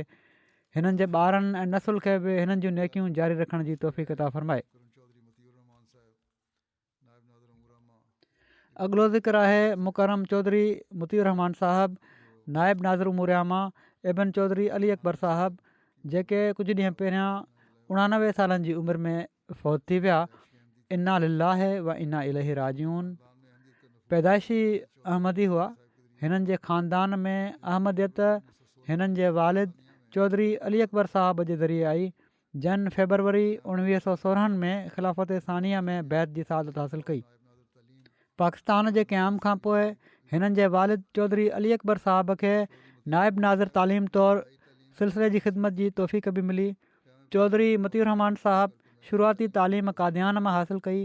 हिननि जे ॿारनि ऐं नसुल खे बि हिननि जूं नेकियूं जारी रखण जी तौफ़ीक़ अता फ़रमाए। अॻिलो ज़िक्र आहे मुकरम चौधरी मुतीउर रहमान साहब, नाइब नाज़िर उमूरियामा इबन चौधरी अली अकबर साहब, जेके कुझु ॾींहं पहिरियां 89 सालनि जी उमिरि में फ़ौत थी विया। इन्ना लिल्लाहि व इन्ना इलैहि राजिऊन। पैदाइशी अहमदी हुआ। हिननि जे ख़ानदान में अहमदियत हिननि जे वालिद चौधरी अली अकबर साहब जे ज़रिए आई, जन फेबरवरी 1916 में ख़िलाफ़त सानिया में बैत जी सआदत हासिलु कई। पाकिस्तान जे क़याम खां पोइ हिननि जे वालिद चौधरी अली अकबर साहब खे नाइब नाज़िर तालीम तौरु सिलसिले जी ख़िदमत जी तौफ़ीक़ बि मिली। चौधरी मतीउर रहमान साहब शुरूआती तालीम कादियान मां हासिलु कई।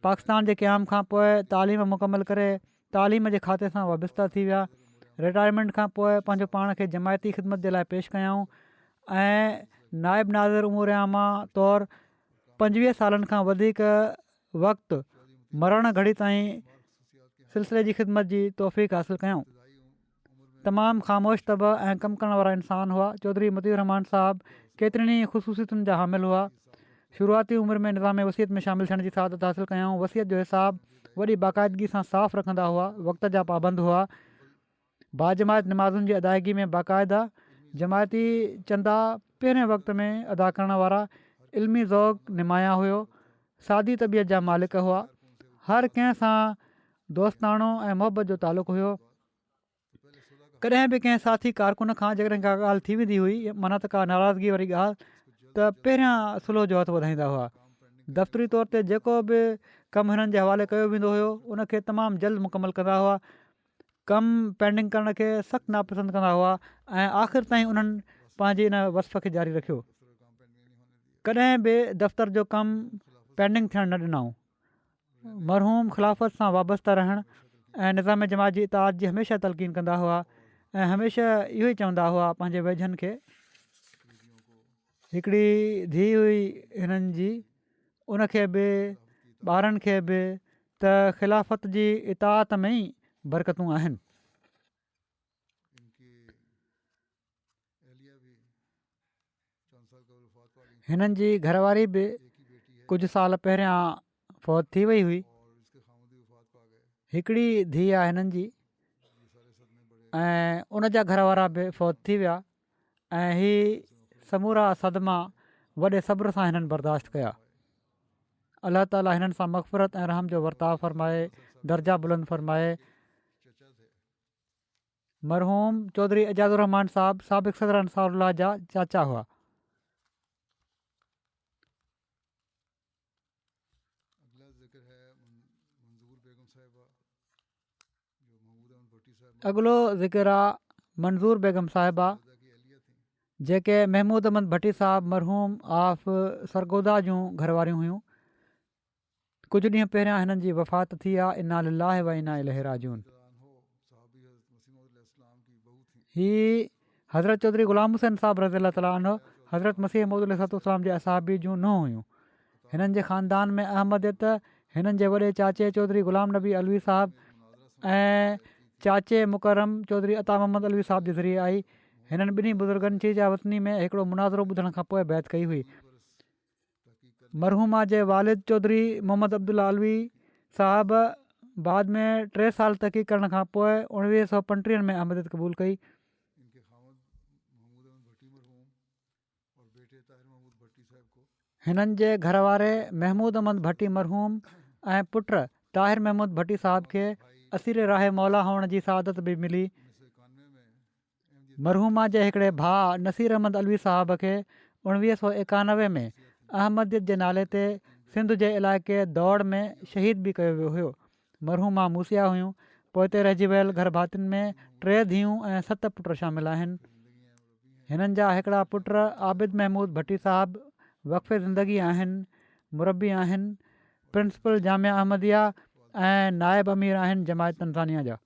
पाकिस्तान जे क़याम खां पोइ तालीम मुकमल करे तालीम जे खाते सां वाबस्ता थी विया। रिटायरमेंट खां पोइ पंहिंजो पाण खे जमायती ख़िदमत जे लाइ पेश कयाऊं ऐं नाइब नाज़िर उमूरियामा तौरु 25 सालनि खां वधीक वक़्तु मरण घड़ी ताईं सिलसिले जी ख़िदमत जी तौफ़ीक़ हासिलु कयूं। तमामु ख़ामोश तब ऐं कमु करण वारा इंसान हुआ। चौधरी मतीउर रहमान साहब केतिरनि ई ख़ुशूसियतुनि जा हामिल हुआ। शुरूआती उमिरि में निज़ाम वसियत में शामिलु थियण जी सआदत हासिलु कयूं। वसियत जो हिसाबु वॾी बाक़ाइदगी सां साफ़ु रखंदा हुआ, वक़्त जा पाबंद हुआ, बाजमायत नमाज़ुनि जी अदायगी में बाक़ाइदा, जमायती चंदा पहिरें वक़्त में अदा करण वारा, इल्मी ज़ौक़ निमाया हुयो, सादी तबियत जा मालिक हुआ, हर कंहिं सां दोस्ताणो ऐं मुहबत जो तालुक़ु हुयो। कॾहिं बि कंहिं साथी कारकुन खां जेकॾहिं का ॻाल्हि थी वेंदी हुई, माना त का नाराज़गी वारी ॻाल्हि, त पहिरियां सुलह जो हथु वधाईंदा हुआ। दफ़्तरी तौर ते जेको बि कमु हिननि जे हवाले कयो वेंदो हुयो उनखे तमामु जल्द मुकमल कंदा हुआ। कमु पेंडिंग करण खे सख़्तु नापसंदि कंदा हुआ ऐं आख़िर ताईं उन्हनि पंहिंजी इन वसफ़ खे जारी रखियो। कॾहिं बि दफ़्तर जो कमु पेंडिंग थियणु न ॾिनऊं। मरहूम ख़िलाफ़त सां वाबस्ता रहणु ऐं निज़ाम जमात जी इताअत जी हमेशह तलक़ीन कंदा हुआ ऐं हमेशह इहो ई चवंदा हुआ पंहिंजे वेझनि खे। हिकिड़ी धीउ हुई हिननि जी, उनखे बि ॿारनि खे बि त ख़िलाफ़त जी इताअत में ई बरकतूं आहिनि। हिननि जी घरवारी बि कुझु साल पहिरियां फ़ौत थी वई हुई। हिकिड़ी धीउ आहे हिननि जी ऐं उन जा घर वारा बि फ़ौत थी विया ऐं हीअ समूरा सदमा वॾे सब्र सां हिननि बर्दाश्त कया। अलाह ताला हिननि सां मग़फ़िरत ऐं रहम जो वर्ताव फ़रमाए, दर्जा बुलंद फ़रमाए। मरहूम चौधरी एजाज़ुर रहमान साहिबु साबिक़ सदर अंसारुल्लाह जा चाचा हुआ। अॻिलो ज़िक्र आहे मंज़ूर बेगम साहिबा, जेके महमूद अहमद भट्टी साहिबु मरहूम ऑफ सरगोदा जूं घरवारियूं हुयूं। कुझु ॾींहं पहिरियां हिननि जी वफ़ात थी आहे। इन्ना लिल्लाहि व इन्ना इलैहि राजिऊन। ही हज़रत चौधरी ग़ुलाम हुसैन साहिबु रज़ी अल्लाह ताला अन्हु हज़रत मसीह मौद अलैहिस्सलाम जे असहाबी जूं नुंहुं हुयूं। हिननि जे ख़ानदान में अहमदियत हिननि जे वॾे चाचे चौधरी ग़ुलाम नबी अलवी साहिबु ऐं चाचे मुकरम चौधरी अता मोहम्मद अलवी साहिब जे ज़रिए आई। हिननि ॿिन्ही बुज़ुर्गनि शीजा वतनी में हिकिड़ो मुनाज़रो ॿुधण खां पोइ बैत कई हुई। मरहूमा जे वालिद चौधरी मोहम्मद अब्दुल्ला अलवी साहिबु बाद में 3 साल तहक़ीक़ करण खां पोइ 1935 में अहमदियत क़बूल कई। हिननि जे घर वारे महमूद अहमद भट्टी मरहूम ऐं पुटु ताहिर महमूद भट्टी साहिब खे असीर राहे मौला हुअण जी सआदत बि मिली। मरहूमा जे हिकिड़े भाउ नसीर अहमद अलवी साहिब खे 1991 में अहमदियत जे नाले ते सिंध जे इलाइक़े दौड़ में शहीद बि कयो वियो हुयो। मरहूमा मूसिया हुयूं। पोइ रहिजी वियल घर भातियुनि में 3 धीअरूं ऐं 7 पुट शामिल आहिनि। हिननि जा हिकिड़ा पुट आबिद महमूद भट्टी साहिबु वक़फ़े ज़िंदगी आहिनि, मुरबी आहिनि, प्रिंसिपल जामिया अहमदिया ऐं नायब अमीर आहिनि जमायत तंज़ानिया जा,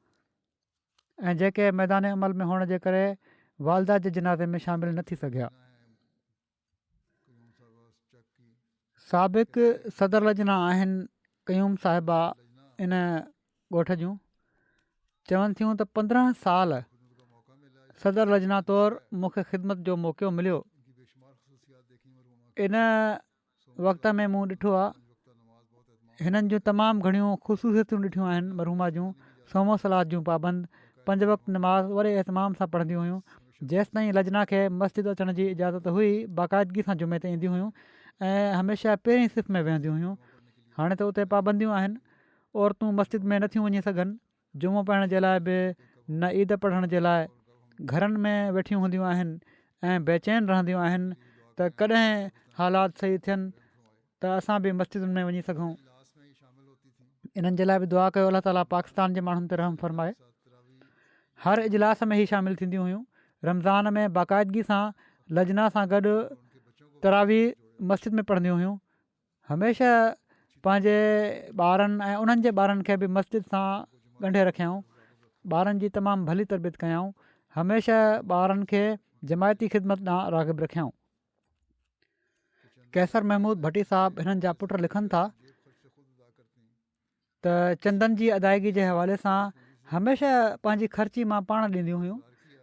ऐं जेके मैदान अमल में हुअण जे करे वालदा जे जनाज़े में शामिल न थी सघिया। साबिक़ सदर लजना आहिनि क़यूम साहिबा इन ॻोठ जूं। चवनि थियूं त 15 साल सदर लजना तौरु मूंखे ख़िदमत जो मौक़ो मिलियो। इन वक़्त में मूं ॾिठो आहे हिननि जूं तमामु घणियूं ख़ुशूसियतूं ॾिठियूं आहिनि। मरहूमा जूं सोमो सलाद जूं पाबंद, 5 वक़्त नमाज़ वॾे एतमाम सां पढ़ंदियूं हुयूं। जेसि ताईं लजना खे मस्जिद अचण जी इजाज़त हुई बाक़ाइदगी सां जुमे ते ईंदियूं हुयूं ऐं हमेशह पहिरीं सिफ़ में वेहंदियूं हुयूं। हाणे त उते पाबंदियूं आहिनि, औरतूं मस्जिद में नथियूं वञी सघनि। जुमो पाइण जे लाइ बि न ईद पढ़ण जे लाइ घरनि में वेठियूं हूंदियूं आहिनि ऐं बेचैन रहंदियूं आहिनि त कॾहिं हालात सही थियनि त असां बि मस्जिदुनि में वञी सघूं। इन्हनि जे लाइ बि दुआ कयो अलाह ताला पाकिस्तान जे माण्हुनि ते रहम फरमाए। हर इजलास में ई शामिलु थींदियूं हुयूं। रमज़ान में बाक़ाइदगी सां लजना सां गॾु तरावी मस्जिद में पढ़ंदियूं हुयूं। हमेशह पंहिंजे ॿारनि ऐं उन्हनि जे ॿारनि खे बि मस्जिद सां ॻंढे रखियाऊं। ॿारनि जी तमामु भली तरबियत कयाऊं। हमेशह ॿारनि खे जमायती ख़िदमत ॾांहुं राग़िब रखियाऊं। कैसर महमूद भट्टी साहिबु हिननि जा पुट लिखनि था त चंदनि जी अदायगी जे हवाले सां हमेशह पंहिंजी ख़र्ची मां पाण ॾींदियूं हुयूं।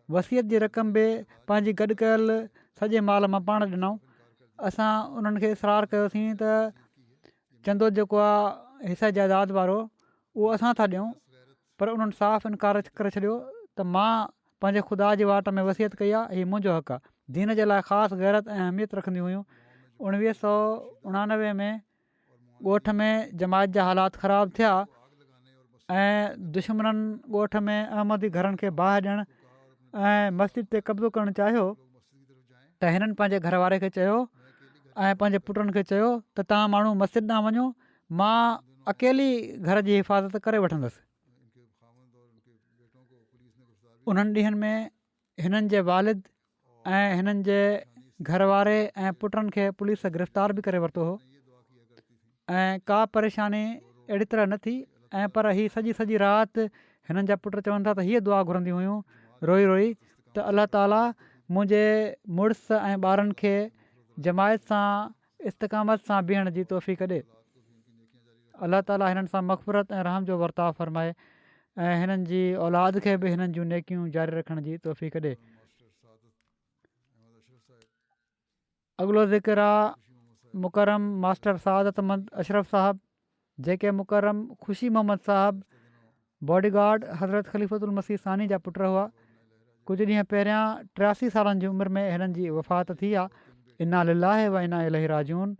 वसियत जी रक़म बि पंहिंजी गॾु कयल सॼे माल मां पाण ॾिनऊं। असां उन्हनि खे इसरार कयोसीं त चंदो जेको आहे हिसे जाइदाद वारो उहो असां था ॾियूं, पर उन्हनि साफ़ु इनकार करे छॾियो त मां पंहिंजे ख़ुदा जी वाट में वसियत कई आहे, हीउ मुंहिंजो हक़ु आहे। दीन जे लाइ ख़ासि गैरत ऐं अहमियत रखंदियूं हुयूं। 1989 में ॻोठ में जमायत जा हालात ख़राबु थिया ऐं दुश्मननि ॻोठ में अहमदी घरनि खे बाहि ॾियणु ऐं मस्जिद ते कब्ज़ो करणु चाहियो त हिननि पंहिंजे घर वारे खे चयो ऐं पंहिंजे पुटनि खे चयो त तव्हां माण्हू मस्जिद ॾांहुं वञो, मां अकेली घर जी हिफ़ाज़त करे वठंदुसि। उन्हनि ॾींहंनि में हिननि जे वालिद ऐं हिननि जे घर वारे ऐं पुटनि खे पुलिस गिरफ़्तार बि करे वरितो हो ऐं का परेशानी अहिड़ी तरह न थी। ऐं पर हीअ सॼी राति हिननि जा पुट चवनि था त हीअ दुआ घुरंदियूं हुयूं रोई रोई त अलाह ताला मुंहिंजे मुड़ुस ऐं ॿारनि खे जमायत सां इस्तक़ामत सां बीहण जी तौफ़ीक़ ॾे। अलाह ताला हिननि सां मग़फ़िरत ऐं रहम जो वर्ताव फरमाए ऐं हिननि जी औलाद खे बि हिननि जूं नेकियूं जारी रखण जी तौफ़ीक़ ॾे। अॻिलो ज़िक्र आहे मुकरम मास्टर सआदतमंद अशरफ साहिबु, जेके मुकरम ख़ुशी मोहम्मद साहिबु बॉडीगार्ड हज़रत ख़लीफ़तुल मसीह सानी जा पुट हुआ। कुझु ॾींहं पहिरियां 83 सालनि जी उमिरि में हिननि जी वफ़ात थी आहे। इना लिलाहे व इना इलाही राजिऊन।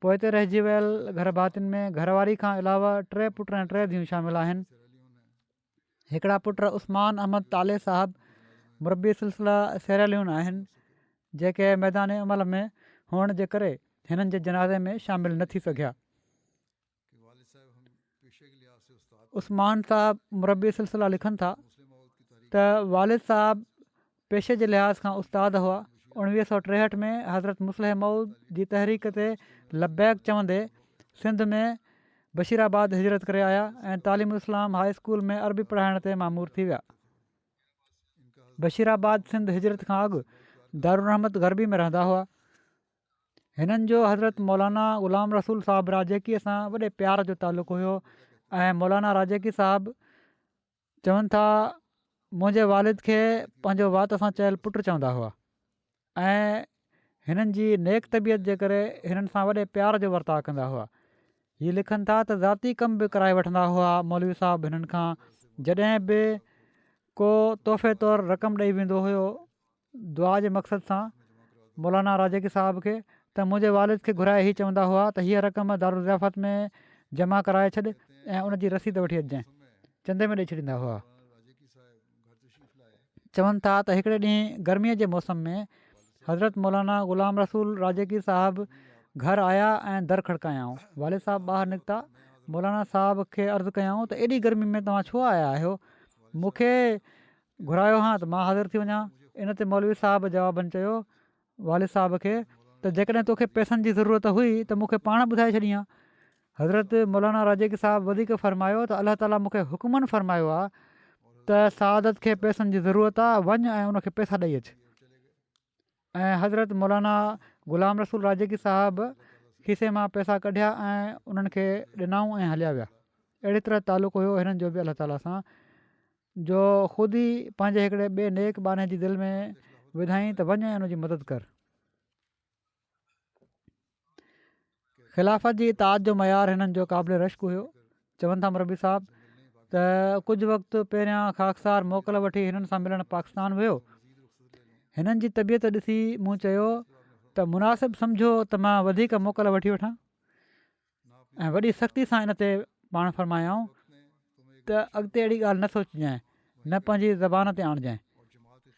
पोइ हिते रहिजी वियल घर भातियुनि में घरवारी खां अलावा 3 पुट ऐं 3 धीअरूं शामिल आहिनि। हिकिड़ा पुट उस्मान अहमद ताले साहिबु मुरबी सिलसिला सेरालियून आहिनि, जेके मैदान अमल में हुअण जे करे हिननि जे जनाज़े में शामिलु न थी सघिया। उस्मान साहिबु मुरबी सिलसिला लिखनि था त वालिद साहिबु पेशे जे लिहाज़ खां उस्ताद हुआ। 1963 में हज़रत मुस्लिह मऊद जी तहरीक ते लबैक चवंदे सिंध में बशीराबाद हिजरत करे आया ऐं तालीम इस्लाम हाई स्कूल में अरबी पढ़ाइण ते मामूर थी विया। बशीराबाद सिंध हिजरत खां अॻु दारुलरहमत गरबी में रहंदा हुआ। हिननि जो हज़रत मौलाना ग़ुलाम रसूल साहिबु राजेकीअ सां वॾे प्यार जो तालुक़ु हुयो ऐं मौलाना राजेकी साहिबु चवनि था मुंहिंजे वालिद खे पंहिंजो वात सां चयल पुटु चवंदा हुआ ऐं हिननि जी नेक तबियत जे करे हिननि सां वॾे प्यार जो वर्ताव कंदा हुआ। हीअ लिखनि था त ज़ाती कम बि कराए वठंदा हुआ मौलवी साहिबु हिननि खां। जॾहिं बि को तोहफ़े तौरु रक़म ॾेई वेंदो हुयो दुआ जे मक़सद सां मौलाना राजेकी साहिब खे, त मुंहिंजे वालिद खे घुराए ई चवंदा हुआ त हीअ रक़म दारुज़ियाफ़त में जमा कराए छॾ ऐं उनजी रसीद वठी अचिजांइ, चंदे में ॾेई छॾींदा हुआ। चवनि था त हिकिड़े ॾींहुं गर्मीअ जे मौसम में हज़रत मौलाना ग़ुलाम रसूल राजेकी साहिबु घर आया ऐं दर खड़कायाऊं। वालिद साहिबु ॿाहिरि निकिता। मौलाना साहिब खे अर्ज़ु कयाऊं त एॾी गर्मी में तव्हां छो आया आहियो, मूंखे घुरायो हा त मां हाज़िर थी वञा। इन ते मौलवी साहिबु जवाबनि चयो वालिद साहिब खे त जेकॾहिं तोखे पैसनि जी ज़रूरत हुई त मूंखे पाण ॿुधाए छॾीं। हज़रत मौलाना राजेकी साहिबु वधीक फ़रमायो त अलाह ताला मूंखे हुकुमनि फ़रमायो आहे त सादत खे पैसनि जी ज़रूरत आहे, वञ ऐं उनखे पैसा ॾेई अचु। ऐं हज़रत मौलाना ग़ुलाम रसूल राजेकी साहिबु खीसे मां पैसा कढिया ऐं उन्हनि खे ॾिनऊं ऐं हलिया विया। अहिड़ी तरह तालुक़ु हुयो हिननि जो बि अलाह ताला सां, जो ख़ुदि ई पंहिंजे हिकिड़े ॿिए नेक बाने जी दिलि में विधाईं त वञ ऐं उनजी मदद कर। ख़िलाफ़त जी इताद जो मयार हिननि जो क़ाबिल रश्क हुयो। चवनि था मुरबी साहिबु त कुझु वक़्तु पहिरियां ख़ाकसार मोकल वठी हिननि सां मिलणु पाकिस्तान वियो। हिननि जी तबियत ॾिसी मूं चयो त मुनासिबु सम्झो त मां वधीक मोकल वठी वठां ऐं वॾी सख़्ती सां इन ते पाण फ़रमायाऊं त अॻिते अहिड़ी ॻाल्हि न सोचिजांइ, न पंहिंजी ज़बान ते आणिजांइ।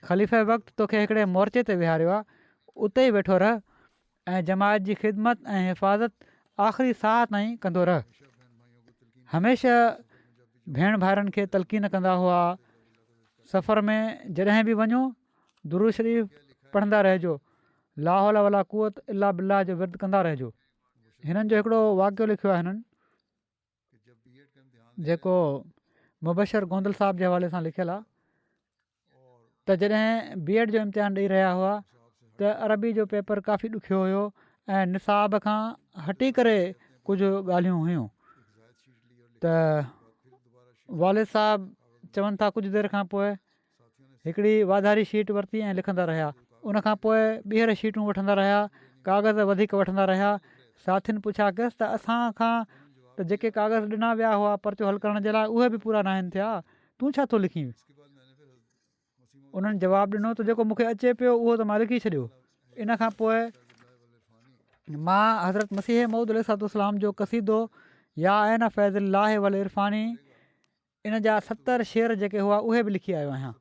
ख़लीफ़े वक़्तु तोखे हिकिड़े मोर्चे ते विहारियो आहे, उते ई वेठो रह ऐं जमायत जी ख़िदमत ऐं हिफ़ाज़त आख़िरी साह ताईं कंदो रह। हमेशह भेण भाइरनि खे तलक़ीन कंदा हुआ। सफ़र में जॾहिं बि वञो दुरूद शरीफ़ पढ़ंदा रहिजो, ला हौला वला कुवत इल्ला बिल्लाह जो विर्द कंदा रहिजो। हिननि जो हिकिड़ो वाक़ियो लिखियो आहे हिननि, जेको मुबशर गोंदल साहिब जे हवाले सां लिखियलु आहे, त जॾहिं B.Ed जो इम्तिहान ॾेई रहिया हुआ त अरबी जो पेपर काफ़ी ॾुखियो हुयो ऐं निसाब खां हटी करे कुझु ॻाल्हियूं हुयूं। त वालिद साहिबु चवनि था कुझु देरि खां पोइ हिकिड़ी वाधारी शीट वरिती ऐं लिखंदा रहिया। उनखां पोइ ॿीहर शीटूं वठंदा रहिया, काग़ज़ वधीक वठंदा रहिया। साथियुनि पुछा कयसि त असां खां त जेके काग़ज़ ॾिना विया हुआ पर्चो हल करण जे लाइ उहे बि पूरा न आहिनि थिया, तूं छा थो लिखीं? उन्हनि जवाबु ॾिनो त जेको मूंखे अचे पियो उहो त मां लिखी छॾियो। इन खां पोइ मां हज़रत मसीह मऊद अलैहिस्सलाम जो क़सीदो या आयन फैज़िल्लाह वल इरफ़ानी इन जा 70 शेर जेके हुआ उहे बि लिखी आयो आहियां,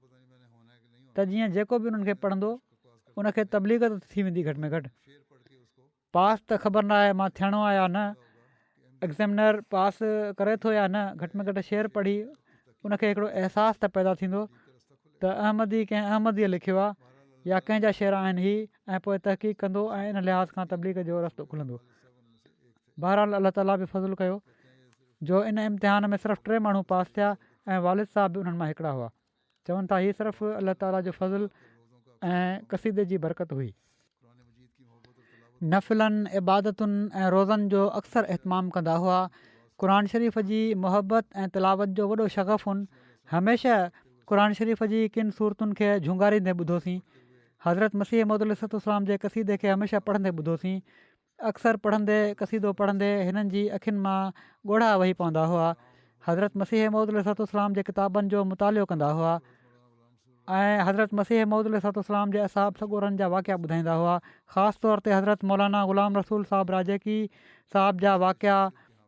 त जीअं जेको बि उन्हनि खे पढ़ंदो उनखे तबलीगत थी वेंदी। घटि में घटि पास त ख़बर न आहे मां थियणो आहे या न, एग्ज़ामिनर पास करे थो या न, घटि में घटि शेर पढ़ी उनखे हिकिड़ो अहसासु त पैदा थींदो त अहमदी कंहिं अहमदीअ लिखियो आहे या कंहिंजा शेर आहिनि ही, ऐं पोइ तहक़ीक़ कंदो ऐं इन लिहाज़ खां तबलीग जो रस्तो खुलंदो। बहरहाल अलाह ताला बि फज़ुलु कयो जो इन इम्तिहान में सिर्फ़ु 3 माण्हू पास थिया ऐं वालिद साहिब बि उन्हनि मां हिकिड़ा हुआ। चवनि था हीअ सिर्फ़ु अलाह ताला जो फज़ुलु ऐं क़सीदे जी बरकत हुई। नफ़िलनि इबादतुनि ऐं रोज़नि जो अक्सर एहतमाम कंदा हुआ। क़ुर शरीफ़ जी मुहबत ऐं तिलावत जो वॾो शग़फ़ुनि हमेशह क़ुर शरीफ़ जी किन सूरतुनि खे झुंगारींदे ॿुधोसीं। हज़रत मसीह मौद अलैहिस्सलाम जे क़सीदे खे हमेशह पढ़ंदे ॿुधोसीं। अक्सर पढ़ंदे क़सीदो पढ़ंदे हिननि जी अखियुनि मां ॻोढ़ा वही पवंदा हुआ। हज़रत मसीह मौद अलैहिस्सलाम जे किताबनि जो मुतालो कंदा हुआ ऐं हज़रत मसीह मौद अलैहिस्सलाम जे असहाब सॻोरनि जा वाक़िया ॿुधाईंदा हुआ। ख़ासि तौर ते हज़रत मौलाना ग़ुलाम रसूल साहिबु राजेकी साहिब जा वाक़िया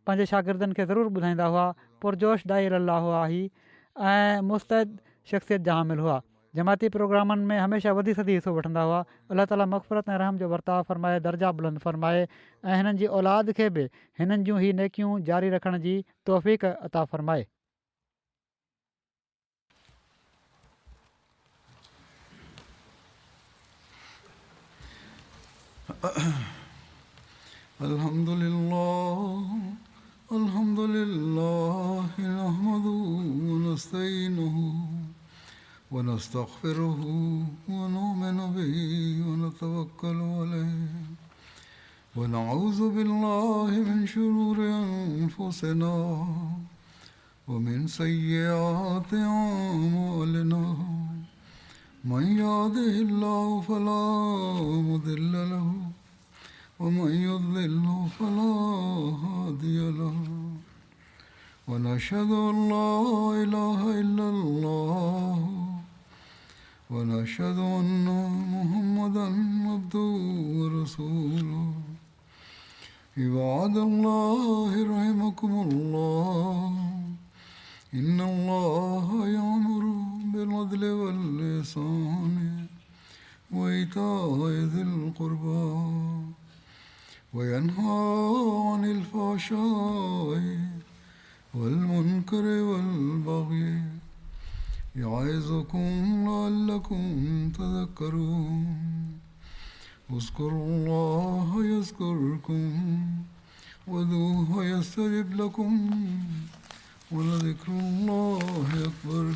पंहिंजे शागिर्दनि खे ज़रूरु ॿुधाईंदा हुआ। पुरजोश ॾाई अलाह हुआ ही ऐं मुस्तैद शख़्सियत जा हामिल हुआ। जमाती प्रोग्रामनि में हमेशह वधी सदी हिसो वठंदा हुआ। अलाह ताला मग़फ़िरत ऐं रहम जो वर्ताव फ़रमाए, दर्जा बुलंद फ़रमाए ऐं हिननि जी औलाद खे बि हिननि जूं ही नेकियूं जारी रखण जी तौफ़ीक़ अता फ़रमाए। अल्हम्दुलिल्लाह नहमदुहु व नस्तईनुहु व नस्तग़फिरुहु व नु'मिनु बिही व नतवक्कलु अलैहि व नऊज़ु बिल्लाहि मिन शुरूरि अनफुसिना व मिन सय्यिआति अअमालिना मन यहदिहिल्लाहु फला मुदिल्ल लहु ومن يضلله فلا هادي له ونشهد أن لا إله إلا الله ونشهد أن محمدا عبده ورسوله عباد الله رحمكم الله إن الله يأمر بالعدل والإحسان وإيتاء ذي القربى وينهى عن الفحشاء والمنكر والبغي يعظكم لعلكم تذكرون اذكروا الله يذكركم وادعوه يستجب لكم ولذكر الله أكبر.